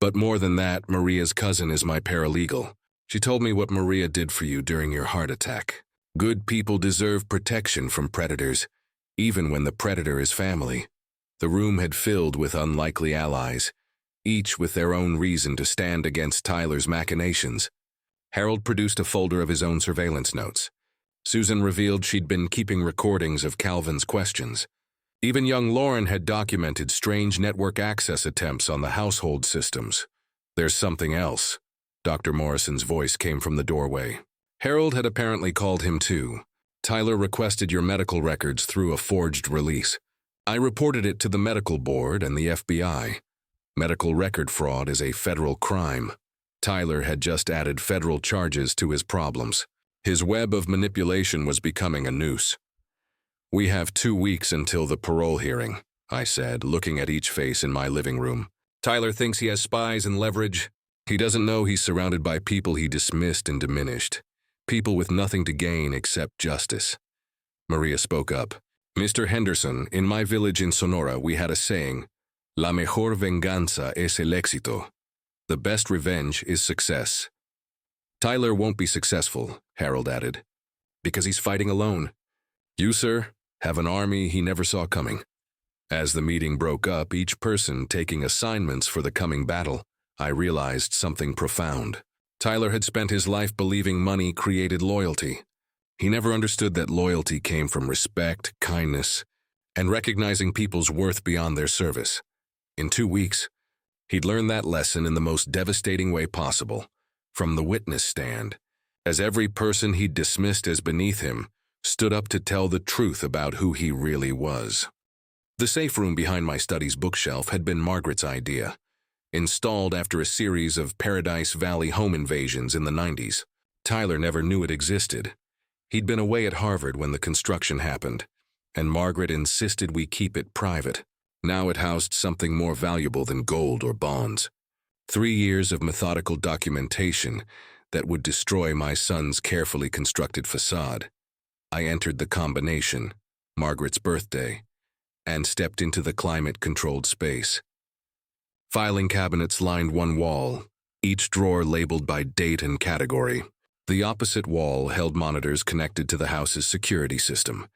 But more than that, Maria's cousin is my paralegal. She told me what Maria did for you during your heart attack. Good people deserve protection from predators, even when the predator is family. The room had filled with unlikely allies, each with their own reason to stand against Tyler's machinations. Harold produced a folder of his own surveillance notes. Susan revealed she'd been keeping recordings of Calvin's questions. Even young Lauren had documented strange network access attempts on the household systems. There's something else. Dr. Morrison's voice came from the doorway. Harold had apparently called him too. Tyler requested your medical records through a forged release. I reported it to the medical board and the FBI. Medical record fraud is a federal crime. Tyler had just added federal charges to his problems. His web of manipulation was becoming a noose. We have 2 weeks until the parole hearing, I said, looking at each face in my living room. Tyler thinks he has spies and leverage. He doesn't know he's surrounded by people he dismissed and diminished. People with nothing to gain except justice. Maria spoke up. Mr. Henderson, in my village in Sonora, we had a saying, La mejor venganza es el éxito. The best revenge is success. Tyler won't be successful, Harold added, because he's fighting alone. You, sir, have an army he never saw coming. As the meeting broke up, each person taking assignments for the coming battle, I realized something profound. Tyler had spent his life believing money created loyalty. He never understood that loyalty came from respect, kindness, and recognizing people's worth beyond their service. In 2 weeks, he'd learned that lesson in the most devastating way possible, from the witness stand, as every person he'd dismissed as beneath him stood up to tell the truth about who he really was. The safe room behind my study's bookshelf had been Margaret's idea, installed after a series of Paradise Valley home invasions in the 90s. Tyler never knew it existed. He'd been away at Harvard when the construction happened, and Margaret insisted we keep it private. Now it housed something more valuable than gold or bonds. 3 years of methodical documentation that would destroy my son's carefully constructed facade. I entered the combination, Margaret's birthday, and stepped into the climate-controlled space. Filing cabinets lined one wall, each drawer labeled by date and category. The opposite wall held monitors connected to the house's security system,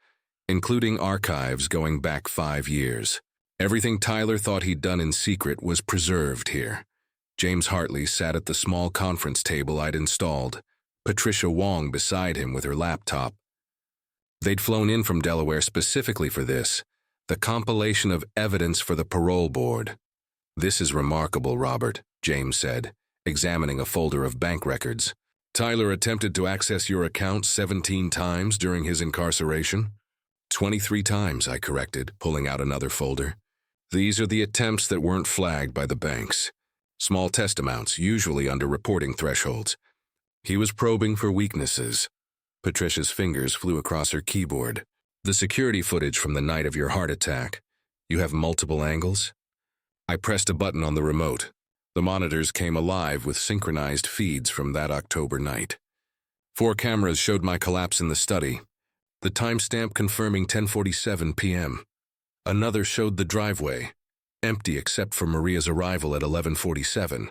including archives going back 5 years. Everything Tyler thought he'd done in secret was preserved here. James Hartley sat at the small conference table I'd installed, Patricia Wong beside him with her laptop. They'd flown in from Delaware specifically for this, the compilation of evidence for the parole board. "This is remarkable, Robert," James said, examining a folder of bank records. "Tyler attempted to access your account 17 times during his incarceration?" 23 times, I corrected, pulling out another folder. "These are the attempts that weren't flagged by the banks. Small test amounts, usually under reporting thresholds. He was probing for weaknesses." Patricia's fingers flew across her keyboard. "The security footage from the night of your heart attack. You have multiple angles?" I pressed a button on the remote. The monitors came alive with synchronized feeds from that October night. 4 cameras showed my collapse in the study, the timestamp confirming 10:47 p.m. Another showed the driveway, empty except for Maria's arrival at 11:47.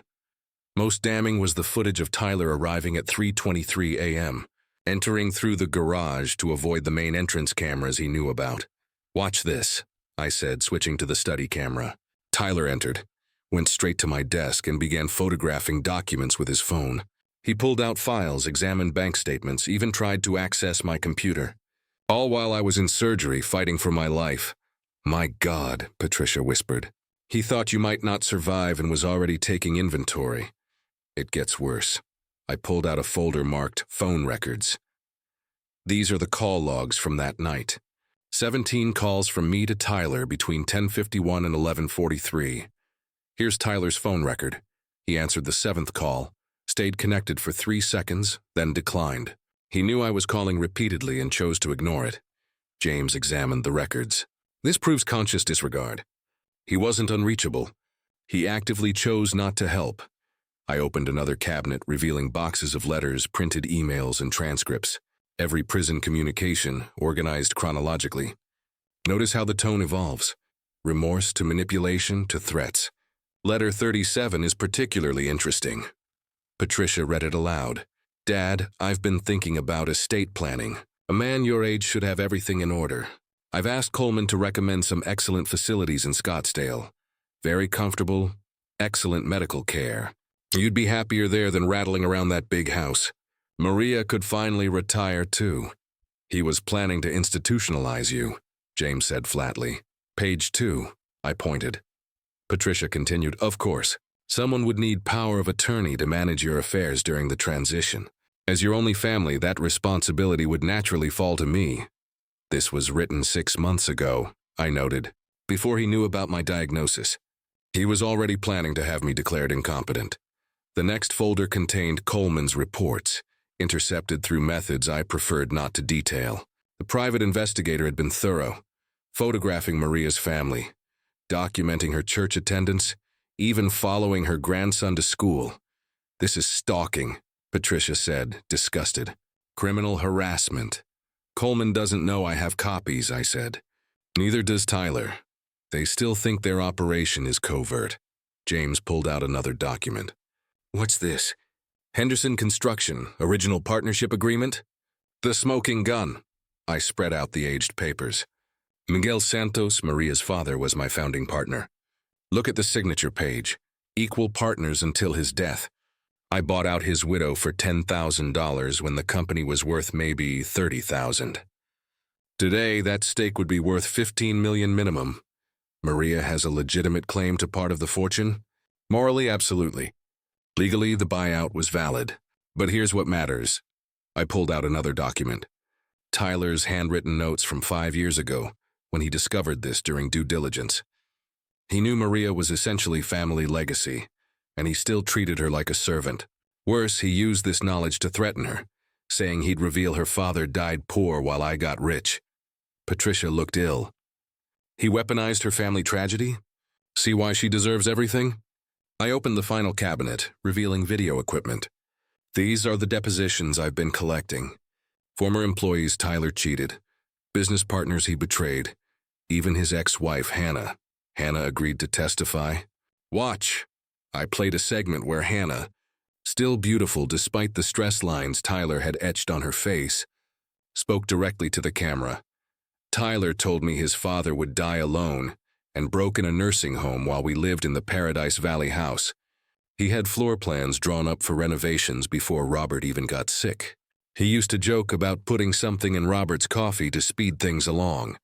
Most damning was the footage of Tyler arriving at 3:23 a.m., entering through the garage to avoid the main entrance cameras he knew about. "Watch this," I said, switching to the study camera. Tyler entered, went straight to my desk, and began photographing documents with his phone. He pulled out files, examined bank statements, even tried to access my computer. All while I was in surgery fighting for my life. "My God," Patricia whispered. "He thought you might not survive and was already taking inventory." "It gets worse." I pulled out a folder marked phone records. These are the call logs from that night. 17 calls from me to Tyler between 10:51 and 11:43. Here's Tyler's phone record. He answered the 7th call, stayed connected for 3 seconds, then declined. He knew I was calling repeatedly and chose to ignore it. James examined the records. This proves conscious disregard. He wasn't unreachable. He actively chose not to help. I opened another cabinet, revealing boxes of letters, printed emails, and transcripts. Every prison communication, organized chronologically. Notice how the tone evolves. Remorse to manipulation to threats. Letter 37 is particularly interesting. Patricia read it aloud. "Dad, I've been thinking about estate planning. A man your age should have everything in order. I've asked Coleman to recommend some excellent facilities in Scottsdale. Very comfortable, excellent medical care. You'd be happier there than rattling around that big house. Maria could finally retire too. He was planning to institutionalize you," James said flatly. "Page 2, I pointed. Patricia continued, "Of course, someone would need power of attorney to manage your affairs during the transition. As your only family, that responsibility would naturally fall to me." "This was written 6 months ago," I noted, "before he knew about my diagnosis. He was already planning to have me declared incompetent." The next folder contained Coleman's reports, intercepted through methods I preferred not to detail. The private investigator had been thorough, photographing Maria's family, documenting her church attendance, even following her grandson to school. "This is stalking," Patricia said, disgusted. "Criminal harassment." "Coleman doesn't know I have copies," I said. "Neither does Tyler. They still think their operation is covert." James pulled out another document. "What's this? Henderson Construction, Original Partnership Agreement?" "The smoking gun." I spread out the aged papers. "Miguel Santos, Maria's father, was my founding partner. Look at the signature page. Equal partners until his death. I bought out his widow for $10,000 when the company was worth maybe $30,000. Today, that stake would be worth 15 million minimum. Maria has a legitimate claim to part of the fortune? Morally, absolutely. Legally, the buyout was valid. But here's what matters. I pulled out another document. Tyler's handwritten notes from 5 years ago, when he discovered this during due diligence. He knew Maria was essentially family legacy, and he still treated her like a servant. Worse, he used this knowledge to threaten her, saying he'd reveal her father died poor while I got rich. Patricia looked ill. He weaponized her family tragedy? See why she deserves everything? I opened the final cabinet, revealing video equipment. These are the depositions I've been collecting. Former employees Tyler cheated, business partners he betrayed, even his ex-wife Hannah. Hannah agreed to testify. Watch. I played a segment where Hannah, still beautiful despite the stress lines Tyler had etched on her face, spoke directly to the camera. Tyler told me his father would die alone and broke in a nursing home while we lived in the Paradise Valley house. He had floor plans drawn up for renovations before Robert even got sick. He used to joke about putting something in Robert's coffee to speed things along.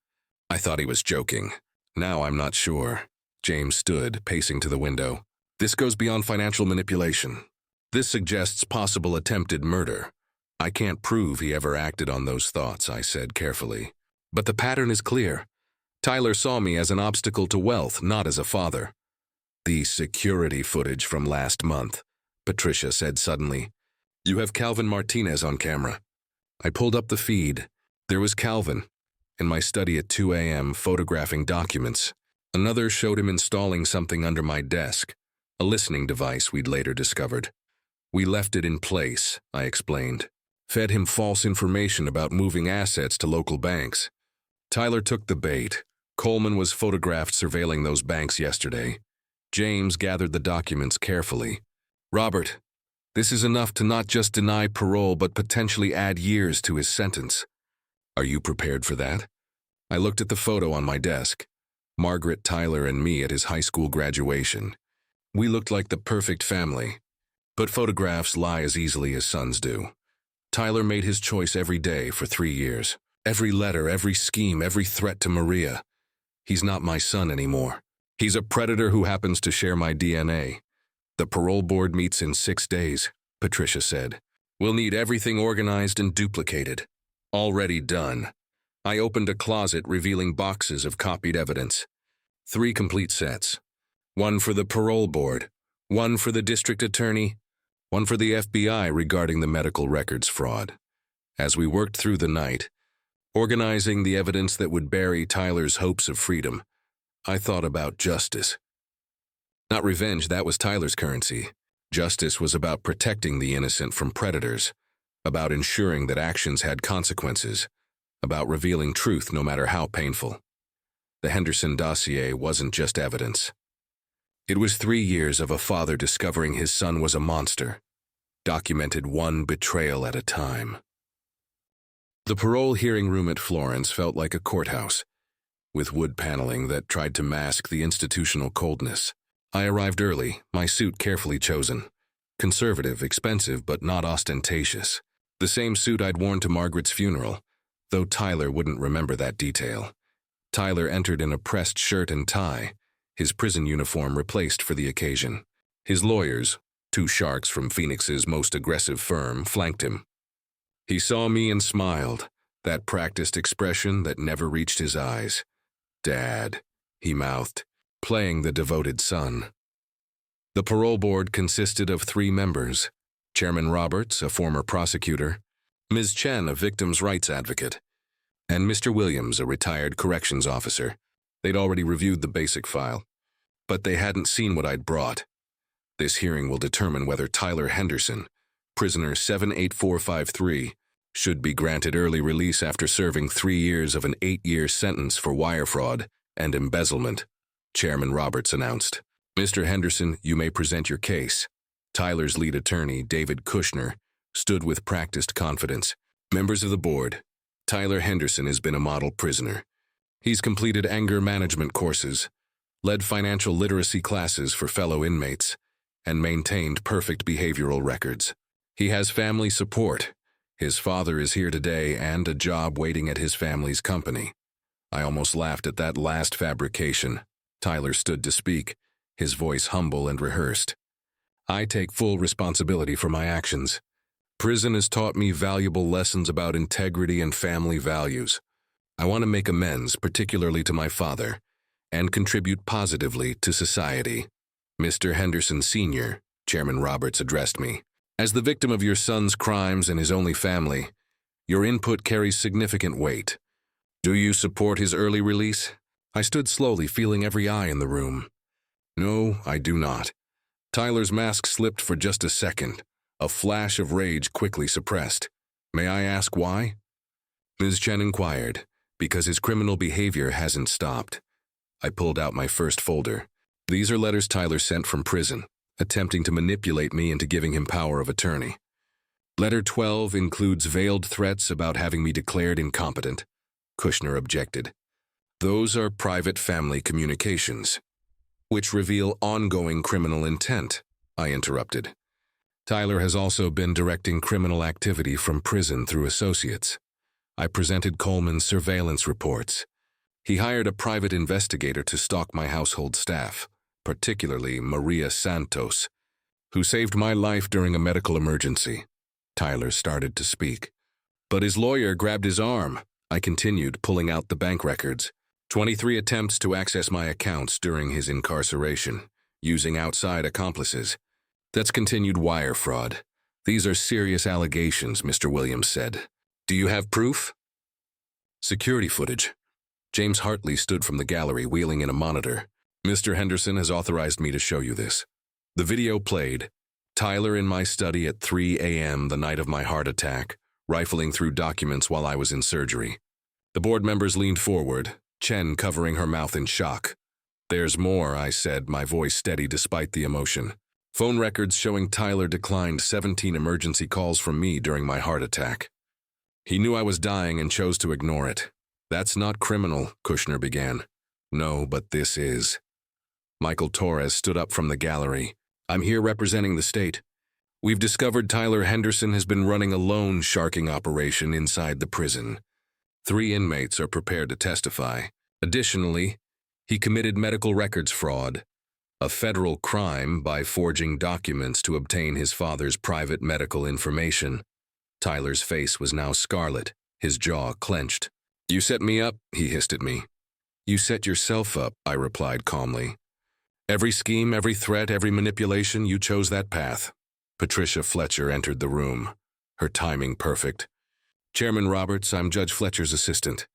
I thought he was joking. Now I'm not sure. James stood, pacing to the window. This goes beyond financial manipulation. This suggests possible attempted murder. I can't prove he ever acted on those thoughts, I said carefully. But the pattern is clear. Tyler saw me as an obstacle to wealth, not as a father. The security footage from last month, Patricia said suddenly. You have Calvin Martinez on camera. I pulled up the feed. There was Calvin, in my study at 2 a.m. photographing documents. Another showed him installing something under my desk, a listening device we'd later discovered. We left it in place, I explained. Fed him false information about moving assets to local banks. Tyler took the bait. Coleman was photographed surveilling those banks yesterday. James gathered the documents carefully. Robert, this is enough to not just deny parole but potentially add years to his sentence. Are you prepared for that? I looked at the photo on my desk. Margaret, Tyler, and me at his high school graduation. We looked like the perfect family. But photographs lie as easily as sons do. Tyler made his choice every day for 3 years. Every letter, every scheme, every threat to Maria. He's not my son anymore. He's a predator who happens to share my DNA. The parole board meets in 6 days, Patricia said. We'll need everything organized and duplicated. Already done. I opened a closet revealing boxes of copied evidence. 3 complete sets. 1 for the parole board, 1 for the district attorney, 1 for the FBI regarding the medical records fraud. As we worked through the night, organizing the evidence that would bury Tyler's hopes of freedom, I thought about justice. Not revenge, that was Tyler's currency. Justice was about protecting the innocent from predators, about ensuring that actions had consequences, about revealing truth no matter how painful. The Henderson dossier wasn't just evidence. It was 3 years of a father discovering his son was a monster, documented one betrayal at a time. The parole hearing room at Florence felt like a courthouse, with wood paneling that tried to mask the institutional coldness. I arrived early, my suit carefully chosen. Conservative, expensive, but not ostentatious. The same suit I'd worn to Margaret's funeral, though Tyler wouldn't remember that detail. Tyler entered in a pressed shirt and tie, his prison uniform replaced for the occasion. His lawyers, 2 sharks from Phoenix's most aggressive firm, flanked him. He saw me and smiled, that practiced expression that never reached his eyes. Dad, he mouthed, playing the devoted son. The parole board consisted of 3 members, Chairman Roberts, a former prosecutor, Ms. Chen, a victims' rights advocate, and Mr. Williams, a retired corrections officer. They'd already reviewed the basic file, but they hadn't seen what I'd brought. This hearing will determine whether Tyler Henderson, prisoner 78453, should be granted early release after serving 3 years of an 8-year sentence for wire fraud and embezzlement, Chairman Roberts announced. Mr. Henderson, you may present your case. Tyler's lead attorney, David Kushner, stood with practiced confidence. Members of the board, Tyler Henderson has been a model prisoner. He's completed anger management courses, led financial literacy classes for fellow inmates, and maintained perfect behavioral records. He has family support. His father is here today and a job waiting at his family's company. I almost laughed at that last fabrication. Tyler stood to speak, his voice humble and rehearsed. I take full responsibility for my actions. Prison has taught me valuable lessons about integrity and family values. I want to make amends, particularly to my father, and contribute positively to society. Mr. Henderson Sr., Chairman Roberts addressed me. As the victim of your son's crimes and his only family, your input carries significant weight. Do you support his early release? I stood slowly, feeling every eye in the room. No, I do not. Tyler's mask slipped for just a second, a flash of rage quickly suppressed. May I ask why? Ms. Chen inquired. Because his criminal behavior hasn't stopped. I pulled out my first folder. These are letters Tyler sent from prison, attempting to manipulate me into giving him power of attorney. Letter 12 includes veiled threats about having me declared incompetent. Kushner objected. Those are private family communications, which reveal ongoing criminal intent, I interrupted. Tyler has also been directing criminal activity from prison through associates. I presented Coleman's surveillance reports. He hired a private investigator to stalk my household staff, particularly Maria Santos, who saved my life during a medical emergency. Tyler started to speak. But his lawyer grabbed his arm. I continued, pulling out the bank records. 23 attempts to access my accounts during his incarceration, using outside accomplices. That's continued wire fraud. These are serious allegations, Mr. Williams said. Do you have proof? Security footage. James Hartley stood from the gallery, wheeling in a monitor. Mr. Henderson has authorized me to show you this. The video played. Tyler in my study at 3 a.m. the night of my heart attack, rifling through documents while I was in surgery. The board members leaned forward, Chen covering her mouth in shock. There's more, I said, my voice steady despite the emotion. Phone records showing Tyler declined 17 emergency calls from me during my heart attack. He knew I was dying and chose to ignore it. That's not criminal, Kushner began. No, but this is. Michael Torres stood up from the gallery. I'm here representing the state. We've discovered Tyler Henderson has been running a loan sharking operation inside the prison. 3 inmates are prepared to testify. Additionally, he committed medical records fraud, a federal crime by forging documents to obtain his father's private medical information. Tyler's face was now scarlet, his jaw clenched. You set me up, he hissed at me. You set yourself up, I replied calmly. Every scheme, every threat, every manipulation, you chose that path. Patricia Fletcher entered the room, her timing perfect. Chairman Roberts, I'm Judge Fletcher's assistant.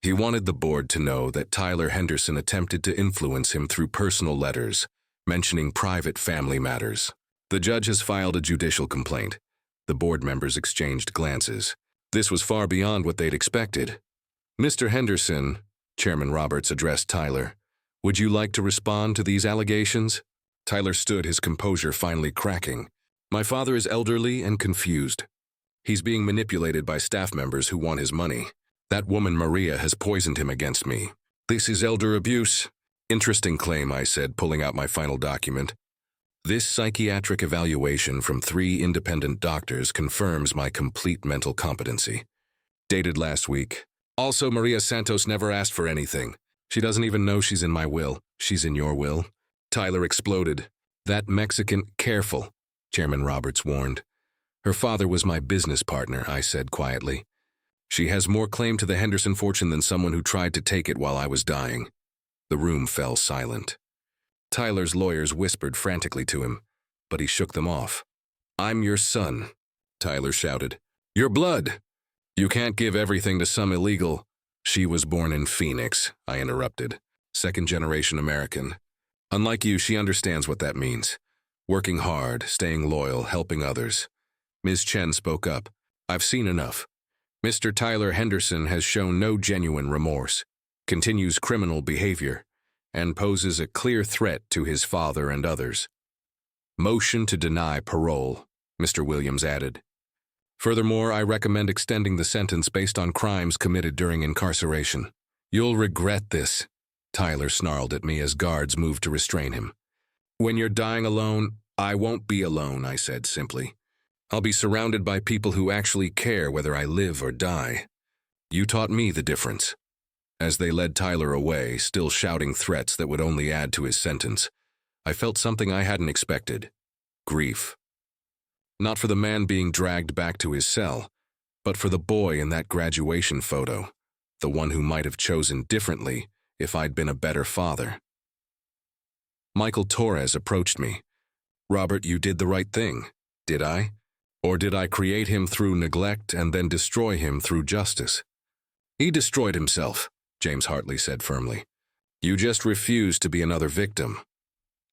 He wanted the board to know that Tyler Henderson attempted to influence him through personal letters, mentioning private family matters. The judge has filed a judicial complaint. The board members exchanged glances. This was far beyond what they'd expected. Mr. Henderson, Chairman Roberts addressed Tyler, would you like to respond to these allegations? Tyler stood, his composure finally cracking. My father is elderly and confused. He's being manipulated by staff members who want his money. That woman Maria has poisoned him against me. This is elder abuse. Interesting claim, I said, pulling out my final document. This psychiatric evaluation from 3 independent doctors confirms my complete mental competency. Dated last week. Also, Maria Santos never asked for anything. She doesn't even know she's in my will. She's in your will. Tyler exploded. That Mexican, careful, Chairman Roberts warned. Her father was my business partner, I said quietly. She has more claim to the Henderson fortune than someone who tried to take it while I was dying. The room fell silent. Tyler's lawyers whispered frantically to him, but he shook them off. I'm your son, Tyler shouted. Your blood. You can't give everything to some illegal. She was born in Phoenix, I interrupted. 2nd-generation American. Unlike you, she understands what that means. Working hard, staying loyal, helping others. Ms. Chen spoke up. I've seen enough. Mr. Tyler Henderson has shown no genuine remorse, continues criminal behavior, and poses a clear threat to his father and others. Motion to deny parole, Mr. Williams added. Furthermore, I recommend extending the sentence based on crimes committed during incarceration. You'll regret this, Tyler snarled at me as guards moved to restrain him. When you're dying alone, I won't be alone, I said simply. I'll be surrounded by people who actually care whether I live or die. You taught me the difference." As they led Tyler away, still shouting threats that would only add to his sentence, I felt something I hadn't expected: grief. Not for the man being dragged back to his cell, but for the boy in that graduation photo, the one who might have chosen differently if I'd been a better father. Michael Torres approached me. "Robert, you did the right thing, did I? Or did I create him through neglect and then destroy him through justice?" "He destroyed himself," James Hartley said firmly. "You just refused to be another victim."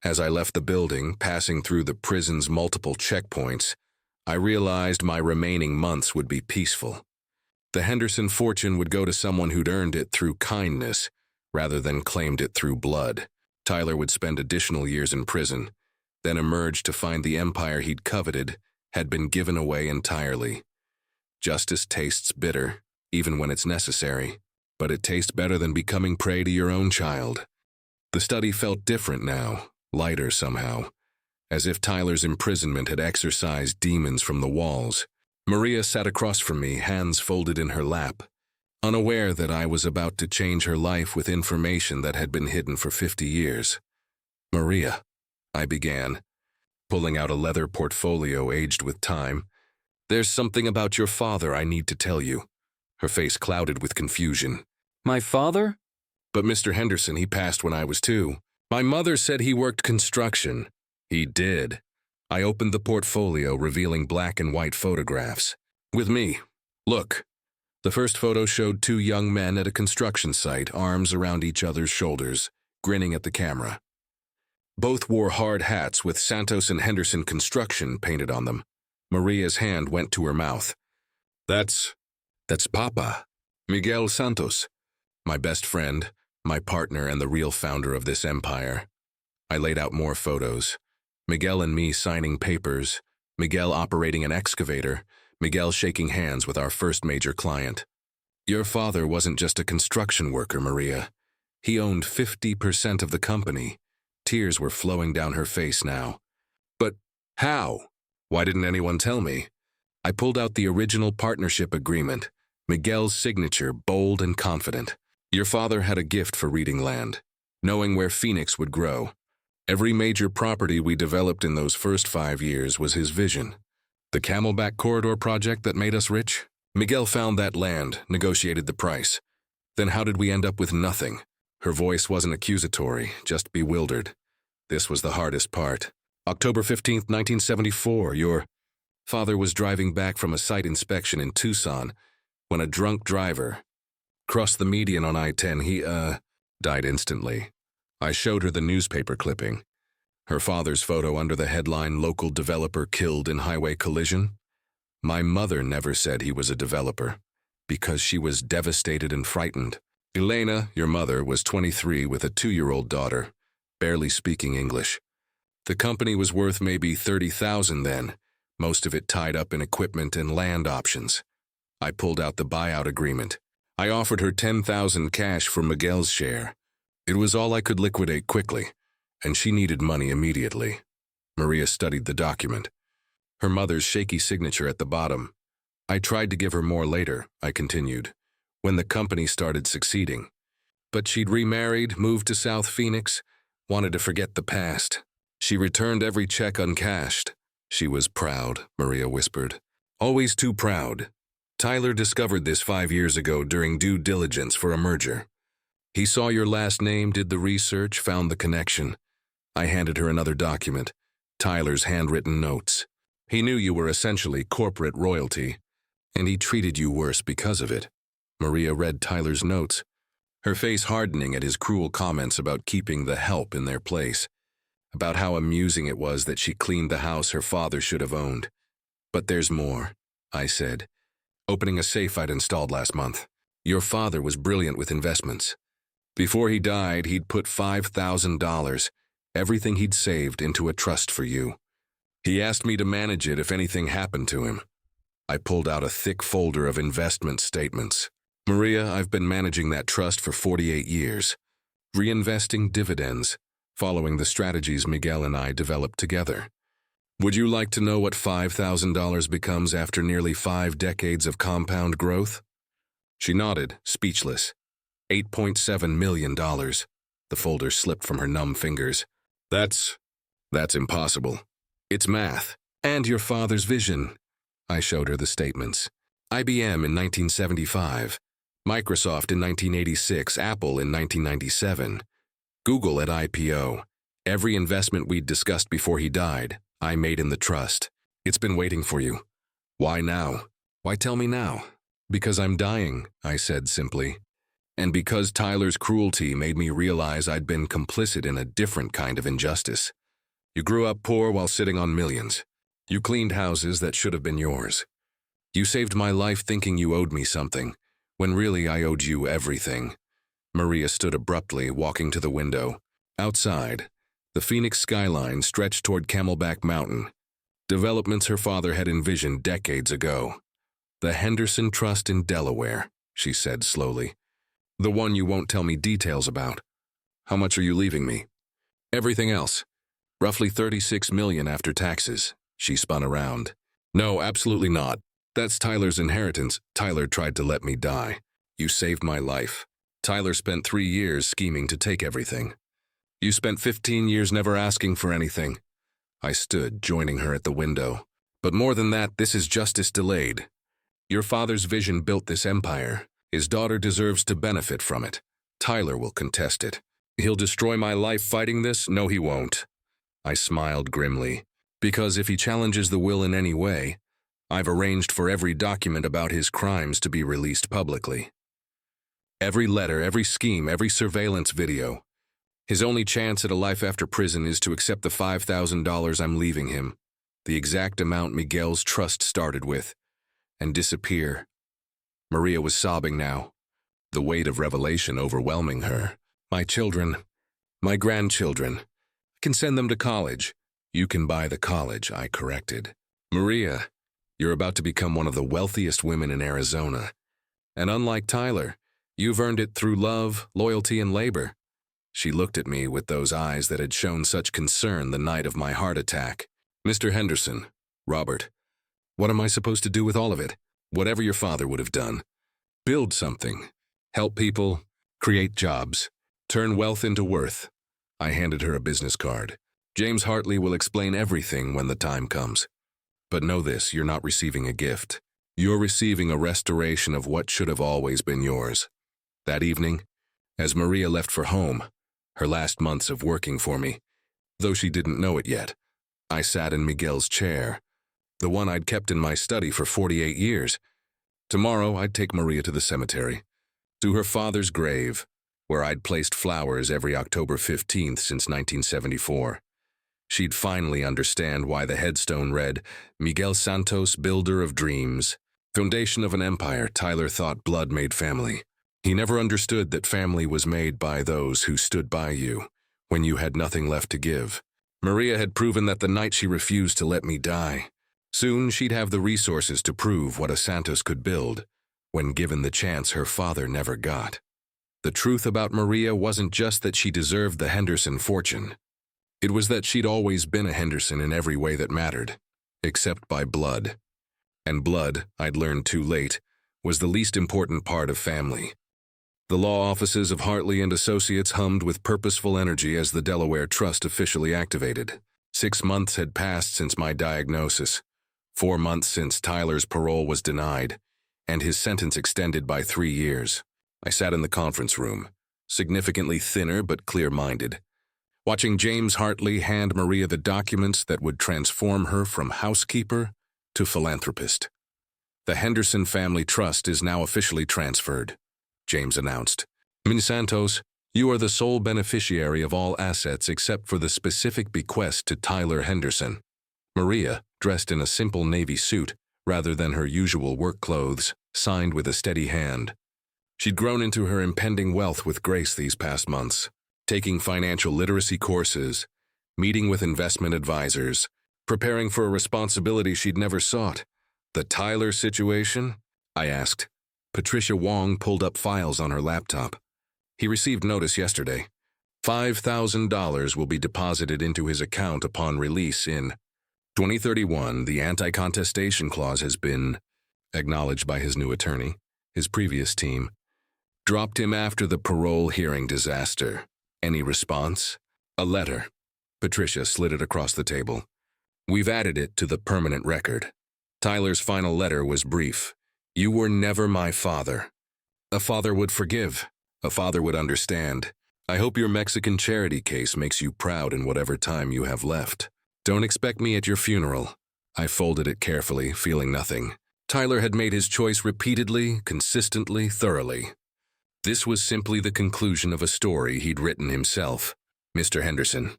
As I left the building, passing through the prison's multiple checkpoints, I realized my remaining months would be peaceful. The Henderson fortune would go to someone who'd earned it through kindness rather than claimed it through blood. Tyler would spend additional years in prison, then emerge to find the empire he'd coveted had been given away entirely. Justice tastes bitter, even when it's necessary, but it tastes better than becoming prey to your own child. The study felt different now, lighter somehow, as if Tyler's imprisonment had exorcised demons from the walls. Maria sat across from me, hands folded in her lap, unaware that I was about to change her life with information that had been hidden for 50 years. "Maria," I began, pulling out a leather portfolio aged with time, "there's something about your father I need to tell you." Her face clouded with confusion. "My father?" "But Mr. Henderson, he passed when I was 2. My mother said he worked construction." "He did." I opened the portfolio, revealing black and white photographs. "With me. Look." The first photo showed 2 young men at a construction site, arms around each other's shoulders, grinning at the camera. Both wore hard hats with Santos and Henderson Construction painted on them. Maria's hand went to her mouth. That's Papa, Miguel Santos, my best friend, my partner, and the real founder of this empire." I laid out more photos. Miguel and me signing papers, Miguel operating an excavator, Miguel shaking hands with our first major client. "Your father wasn't just a construction worker, Maria. He owned 50% of the company." Tears were flowing down her face now. "But how? Why didn't anyone tell me?" I pulled out the original partnership agreement, Miguel's signature, bold and confident. "Your father had a gift for reading land, knowing where Phoenix would grow. Every major property we developed in those first 5 years was his vision. The Camelback Corridor project that made us rich? Miguel found that land, negotiated the price. Then how did we end up with nothing?" Her voice wasn't accusatory, just bewildered. This was the hardest part. "October 15th, 1974, your father was driving back from a site inspection in Tucson when a drunk driver crossed the median on I-10. He, died instantly." I showed her the newspaper clipping. Her father's photo under the headline, "Local Developer Killed in Highway Collision." My mother never said he was a developer, because she was devastated and frightened. Elena, your mother, was 23 with a 2-year-old daughter, barely speaking English. The company was worth maybe $30,000 then, most of it tied up in equipment and land options. I pulled out the buyout agreement. I offered her $10,000 cash for Miguel's share. It was all I could liquidate quickly, and she needed money immediately. Maria studied the document. Her mother's shaky signature at the bottom. "I tried to give her more later," I continued, "when the company started succeeding. But she'd remarried, moved to South Phoenix, wanted to forget the past. She returned every check uncashed." "She was proud," Maria whispered. "Always too proud. Tyler discovered this 5 years ago during due diligence for a merger. He saw your last name, did the research, found the connection." I handed her another document, Tyler's handwritten notes. "He knew you were essentially corporate royalty, and he treated you worse because of it." Maria read Tyler's notes, her face hardening at his cruel comments about keeping the help in their place, about how amusing it was that she cleaned the house her father should have owned. "But there's more," I said, opening a safe I'd installed last month. "Your father was brilliant with investments. Before he died, he'd put $5,000, everything he'd saved, into a trust for you. He asked me to manage it if anything happened to him." I pulled out a thick folder of investment statements. "Maria, I've been managing that trust for 48 years, reinvesting dividends, following the strategies Miguel and I developed together. Would you like to know what $5,000 becomes after nearly 5 decades of compound growth? She nodded, speechless. $8.7 million. The folder slipped from her numb fingers. That's impossible. It's math. And your father's vision. I showed her the statements. IBM in 1975. Microsoft in 1986. Apple in 1997. Google at IPO. Every investment we'd discussed before he died, I made in the trust. It's been waiting for you. Why now? Why tell me now? Because I'm dying, I said simply. And because Tyler's cruelty made me realize I'd been complicit in a different kind of injustice. You grew up poor while sitting on millions. You cleaned houses that should have been yours. You saved my life thinking you owed me something, when really I owed you everything. Maria stood abruptly, walking to the window. Outside, the Phoenix skyline stretched toward Camelback Mountain, developments her father had envisioned decades ago. The Henderson Trust in Delaware, she said slowly. The one you won't tell me details about. How much are you leaving me? Everything else. Roughly $36 million after taxes. She spun around. No, absolutely not. That's Tyler's inheritance. Tyler tried to let me die. You saved my life. Tyler spent 3 years scheming to take everything. You spent 15 years never asking for anything. I stood, joining her at the window. But more than that, this is justice delayed. Your father's vision built this empire. His daughter deserves to benefit from it. Tyler will contest it. He'll destroy my life fighting this? No, he won't. I smiled grimly. Because if he challenges the will in any way, I've arranged for every document about his crimes to be released publicly. Every letter, every scheme, every surveillance video. His only chance at a life after prison is to accept the $5,000 I'm leaving him, the exact amount Miguel's trust started with, and disappear. Maria was sobbing now, the weight of revelation overwhelming her. My children, my grandchildren. I can send them to college. You can buy the college, I corrected. Maria, you're about to become one of the wealthiest women in Arizona. And unlike Tyler, you've earned it through love, loyalty, and labor. She looked at me with those eyes that had shown such concern the night of my heart attack. Mr. Henderson, Robert, what am I supposed to do with all of it? Whatever your father would have done. Build something. Help people. Create jobs. Turn wealth into worth. I handed her a business card. James Hartley will explain everything when the time comes. But know this, you're not receiving a gift. You're receiving a restoration of what should have always been yours. That evening, as Maria left for home, her last months of working for me, though she didn't know it yet, I sat in Miguel's chair, the one I'd kept in my study for 48 years. Tomorrow, I'd take Maria to the cemetery, to her father's grave, where I'd placed flowers every October 15th since 1974. She'd finally understand why the headstone read, Miguel Santos, Builder of Dreams. Foundation of an empire, Tyler thought blood made family. He never understood that family was made by those who stood by you when you had nothing left to give. Maria had proven that the night she refused to let me die. Soon she'd have the resources to prove what a Santos could build, when given the chance her father never got. The truth about Maria wasn't just that she deserved the Henderson fortune. It was that she'd always been a Henderson in every way that mattered, except by blood. And blood, I'd learned too late, was the least important part of family. The law offices of Hartley and Associates hummed with purposeful energy as the Delaware Trust officially activated. 6 months had passed since my diagnosis, 4 months since Tyler's parole was denied, and his sentence extended by 3 years. I sat in the conference room, significantly thinner but clear-minded, watching James Hartley hand Maria the documents that would transform her from housekeeper to philanthropist. The Henderson Family Trust is now officially transferred, James announced. Ms. Santos, you are the sole beneficiary of all assets except for the specific bequest to Tyler Henderson. Maria, dressed in a simple navy suit rather than her usual work clothes, signed with a steady hand. She'd grown into her impending wealth with grace these past months, taking financial literacy courses, meeting with investment advisors, preparing for a responsibility she'd never sought. The Tyler situation? I asked. Patricia Wong pulled up files on her laptop. He received notice yesterday. $5,000 will be deposited into his account upon release in 2031, the anti-contestation clause has been acknowledged by his new attorney. His previous team dropped him after the parole hearing disaster. Any response? A letter. Patricia slid it across the table. We've added it to the permanent record. Tyler's final letter was brief. You were never my father. A father would forgive. A father would understand. I hope your Mexican charity case makes you proud in whatever time you have left. Don't expect me at your funeral. I folded it carefully, feeling nothing. Tyler had made his choice repeatedly, consistently, thoroughly. This was simply the conclusion of a story he'd written himself. Mr. Henderson.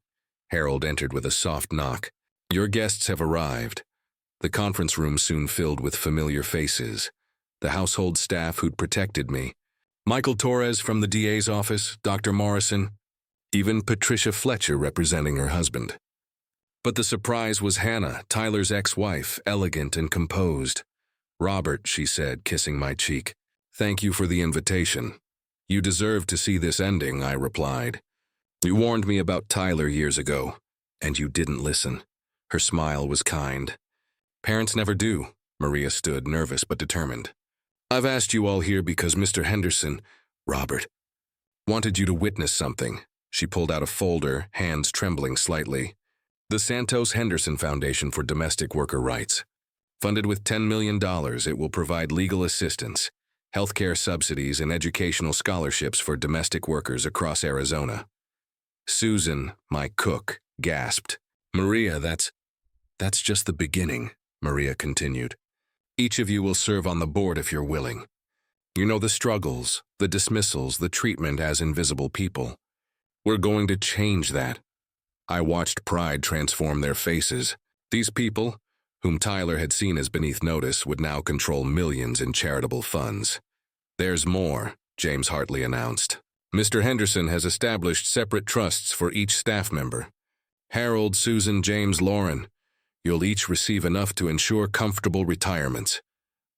Harold entered with a soft knock. Your guests have arrived. The conference room soon filled with familiar faces. The household staff who'd protected me. Michael Torres from the DA's office, Dr. Morrison, even Patricia Fletcher representing her husband. But the surprise was Hannah, Tyler's ex-wife, elegant and composed. Robert, she said, kissing my cheek. Thank you for the invitation. You deserve to see this ending, I replied. You warned me about Tyler years ago, and you didn't listen. Her smile was kind. Parents never do. Maria stood, nervous but determined. I've asked you all here because Mr. Henderson, Robert, wanted you to witness something. She pulled out a folder, hands trembling slightly. The Santos Henderson Foundation for Domestic Worker Rights. Funded with $10 million, it will provide legal assistance, healthcare subsidies, and educational scholarships for domestic workers across Arizona. Susan, my cook, gasped. Maria, that's just the beginning, Maria continued. Each of you will serve on the board if you're willing. You know the struggles, the dismissals, the treatment as invisible people. We're going to change that. I watched pride transform their faces. These people, whom Tyler had seen as beneath notice, would now control millions in charitable funds. There's more, James Hartley announced. Mr. Henderson has established separate trusts for each staff member. Harold, Susan, James, Lauren. You'll each receive enough to ensure comfortable retirements.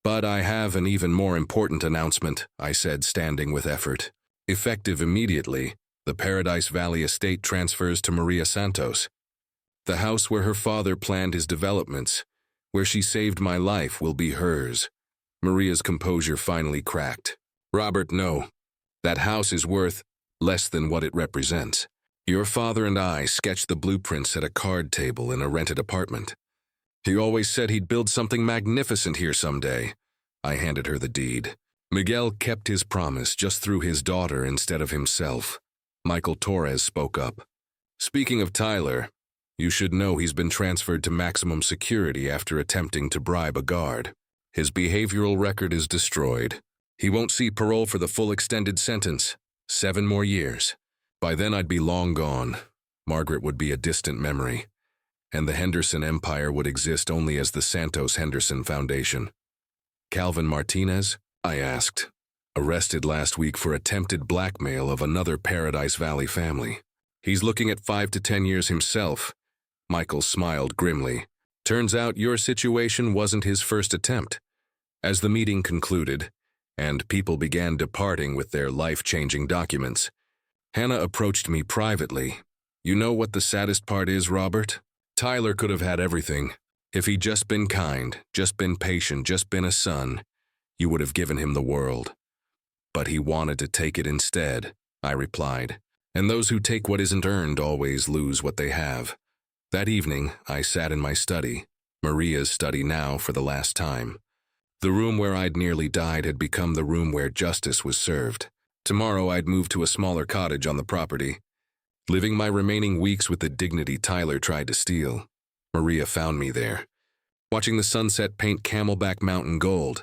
But I have an even more important announcement, I said, standing with effort. Effective immediately, the Paradise Valley estate transfers to Maria Santos. The house where her father planned his developments, where she saved my life, will be hers. Maria's composure finally cracked. Robert, no. That house is worth less than what it represents. Your father and I sketched the blueprints at a card table in a rented apartment. He always said he'd build something magnificent here someday. I handed her the deed. Miguel kept his promise just through his daughter instead of himself. Michael Torres spoke up. Speaking of Tyler, you should know he's been transferred to maximum security after attempting to bribe a guard. His behavioral record is destroyed. He won't see parole for the full extended sentence. 7 more years. By then I'd be long gone. Margaret would be a distant memory. And the Henderson Empire would exist only as the Santos Henderson Foundation. Calvin Martinez? I asked. Arrested last week for attempted blackmail of another Paradise Valley family. He's looking at 5 to 10 years himself. Michael smiled grimly. Turns out your situation wasn't his first attempt. As the meeting concluded, and people began departing with their life-changing documents, Hannah approached me privately. You know what the saddest part is, Robert? Tyler could have had everything. If he'd just been kind, just been patient, just been a son, you would have given him the world. But he wanted to take it instead, I replied. And those who take what isn't earned always lose what they have. That evening, I sat in my study, Maria's study now for the last time. The room where I'd nearly died had become the room where justice was served. Tomorrow I'd move to a smaller cottage on the property, living my remaining weeks with the dignity Tyler tried to steal. Maria found me there, watching the sunset paint Camelback Mountain gold.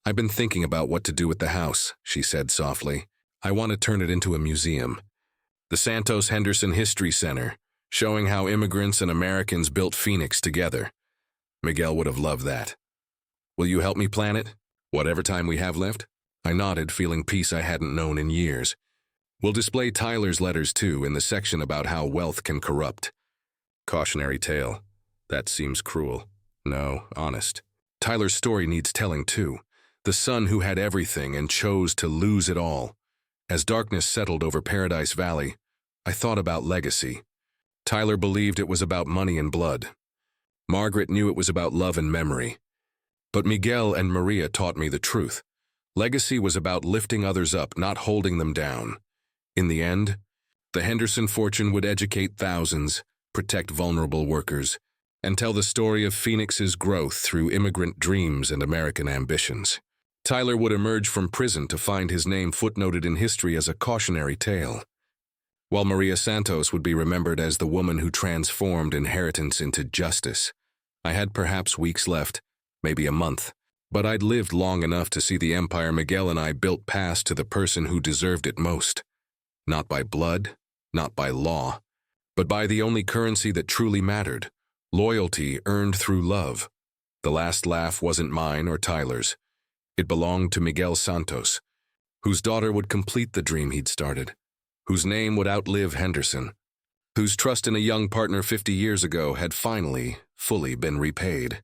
I've been thinking about what to do with the house, she said softly. I want to turn it into a museum. The Santos Henderson History Center, showing how immigrants and Americans built Phoenix together. Miguel would have loved that. Will you help me plan it? Whatever time we have left? I nodded, feeling peace I hadn't known in years. We'll display Tyler's letters, too, in the section about how wealth can corrupt. Cautionary tale. That seems cruel. No, honest. Tyler's story needs telling, too. The son who had everything and chose to lose it all. As darkness settled over Paradise Valley, I thought about legacy. Tyler believed it was about money and blood. Margaret knew it was about love and memory. But Miguel and Maria taught me the truth. Legacy was about lifting others up, not holding them down. In the end, the Henderson fortune would educate thousands, protect vulnerable workers, and tell the story of Phoenix's growth through immigrant dreams and American ambitions. Tyler would emerge from prison to find his name footnoted in history as a cautionary tale, while Maria Santos would be remembered as the woman who transformed inheritance into justice. I had perhaps weeks left, maybe a month, but I'd lived long enough to see the empire Miguel and I built pass to the person who deserved it most. Not by blood, not by law, but by the only currency that truly mattered, loyalty earned through love. The last laugh wasn't mine or Tyler's. It belonged to Miguel Santos, whose daughter would complete the dream he'd started, whose name would outlive Henderson, whose trust in a young partner 50 years ago had finally, fully been repaid.